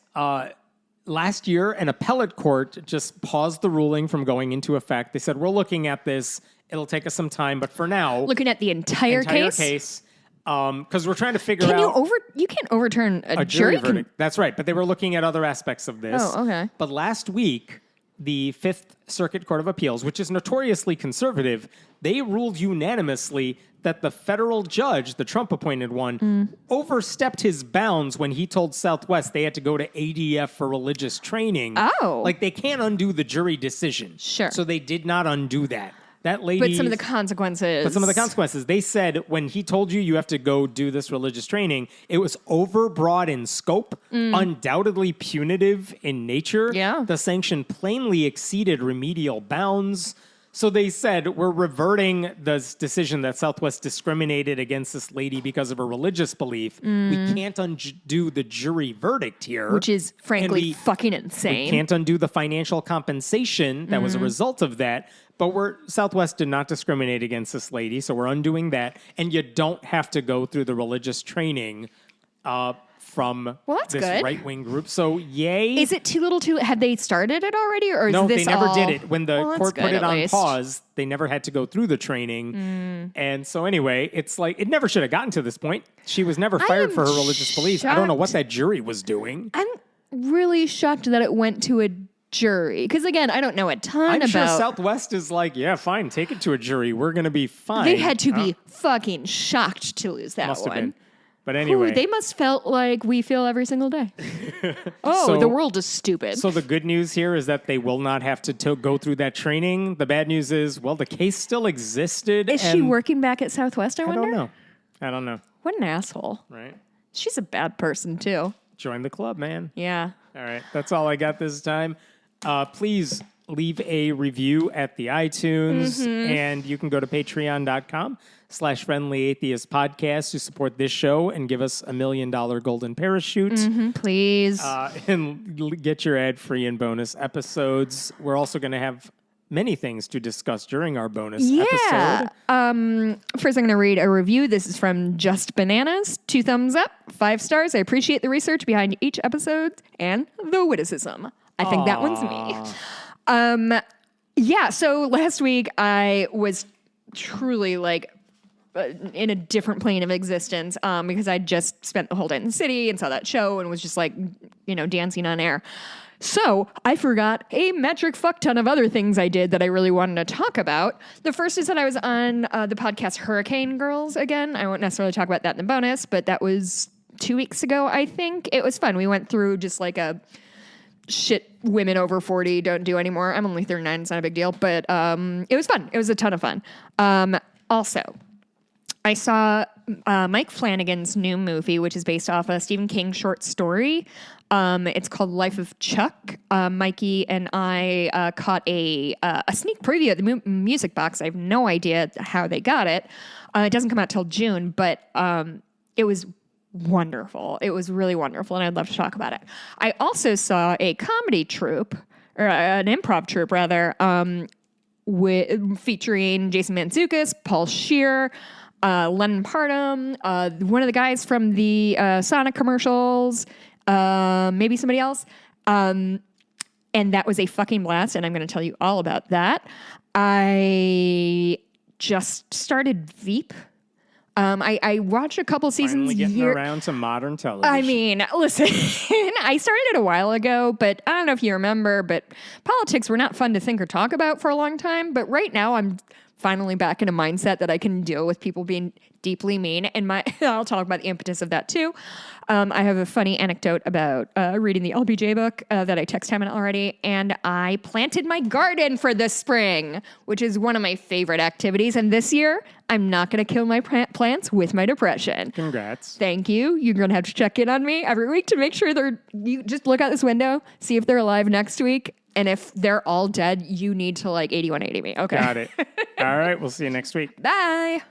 last year, an appellate court just paused the ruling from going into effect. They said, we're looking at this. It'll take us some time. But for now, Looking at the entire case, because we're trying to figure can out you can't overturn a jury verdict. That's right. But they were looking at other aspects of this. Oh, okay. But last week, the Fifth Circuit Court of Appeals, which is notoriously conservative, they ruled unanimously that the federal judge, the Trump-appointed one, overstepped his bounds when he told Southwest they had to go to ADF for religious training. Oh. Like, they can't undo the jury decision. Sure. So they did not undo that. That lady... but some of the consequences. But some of the consequences, they said when he told you have to go do this religious training, it was overbroad in scope, undoubtedly punitive in nature. Yeah. The sanction plainly exceeded remedial bounds. So they said, we're reverting this decision that Southwest discriminated against this lady because of her religious belief. We can't undo the jury verdict here. which is frankly And we- fucking we insane. can't undo the financial compensation that was a result of that. But Southwest did not discriminate against this lady, so we're undoing that. And you don't have to go through the religious training from that's this good. right-wing group. So yay. Is it too little too? Had they started it already, or is No, this they never all- did it. When the Well, that's court put good, it at on least. pause, they never had to go through the training. And so anyway, it's like it never should have gotten to this point. She was never fired am for her religious beliefs. I don't know what shocked. that jury was doing. I'm really shocked that it went to a jury because again, I don't know a ton I'm about. sure Southwest is like, yeah, fine, take it to a jury. We're going to be fine. They had to be fucking shocked to lose that Must one. have been. But Ooh, anyway. they must felt like we feel every single day. Oh, So- the world is stupid. So the good news here is that they will not have to go through that training. The bad news is, well, the case still existed. is she and working back at Southwest? I I wonder. don't know. What an asshole. Right? She's a bad person too. Join the club, man. Yeah. All right. That's all I got this time. Please leave a review at the iTunes, and you can go to patreon.com/friendly atheist podcast to support this show and give us $1 million golden parachute. Please. And get your ad-free and bonus episodes. We're also going to have many things to discuss during our bonus episode. First, I'm going to read a review. This is from Just Bananas. 2 thumbs up, 5 stars. I appreciate the research behind each episode and the witticism. I think that one's me. Yeah, so last week I was truly like in a different plane of existence because I just spent the whole day in the city and saw that show and was just like, dancing on air. So I forgot a metric fuck ton of other things I did that I really wanted to talk about. The first is that I was on the podcast Hurricane Girls again. I won't necessarily talk about that in the bonus, but that was 2 weeks ago, I think. It was fun. We went through just like a shit women over 40 don't do anymore. I'm only 39. It's not a big deal, but it was fun. It was a ton of fun. Also, I saw Mike Flanagan's new movie, which is based off a Stephen King short story. It's called Life of Chuck. Mikey and I caught a sneak preview at the Music Box. I have no idea how they got it. It doesn't come out till June, but it was wonderful. It was really wonderful, and I'd love to talk about it. I also saw a comedy troupe, or an improv troupe, rather, featuring Jason Mantzoukas, Paul Scheer, Lennon Parham, one of the guys from the Sonic commercials, maybe somebody else. And that was a fucking blast, and I'm going to tell you all about that. I just started Veep. I watched a couple seasons. Finally getting around to modern television. I mean, listen, I started it a while ago, but I don't know if you remember, but politics were not fun to think or talk about for a long time. But right now I'm finally back in a mindset that I can deal with people being deeply mean. And I'll talk about the impetus of that too. I have a funny anecdote about reading the LBJ book that I text him already. And I planted my garden for this spring, which is one of my favorite activities. And this year, I'm not going to kill my plants with my depression. Congrats. Thank you. You're going to have to check in on me every week to make sure you just look out this window, see if they're alive next week. And if they're all dead, you need to 8180 me. Okay. Got it. All right. We'll see you next week. Bye.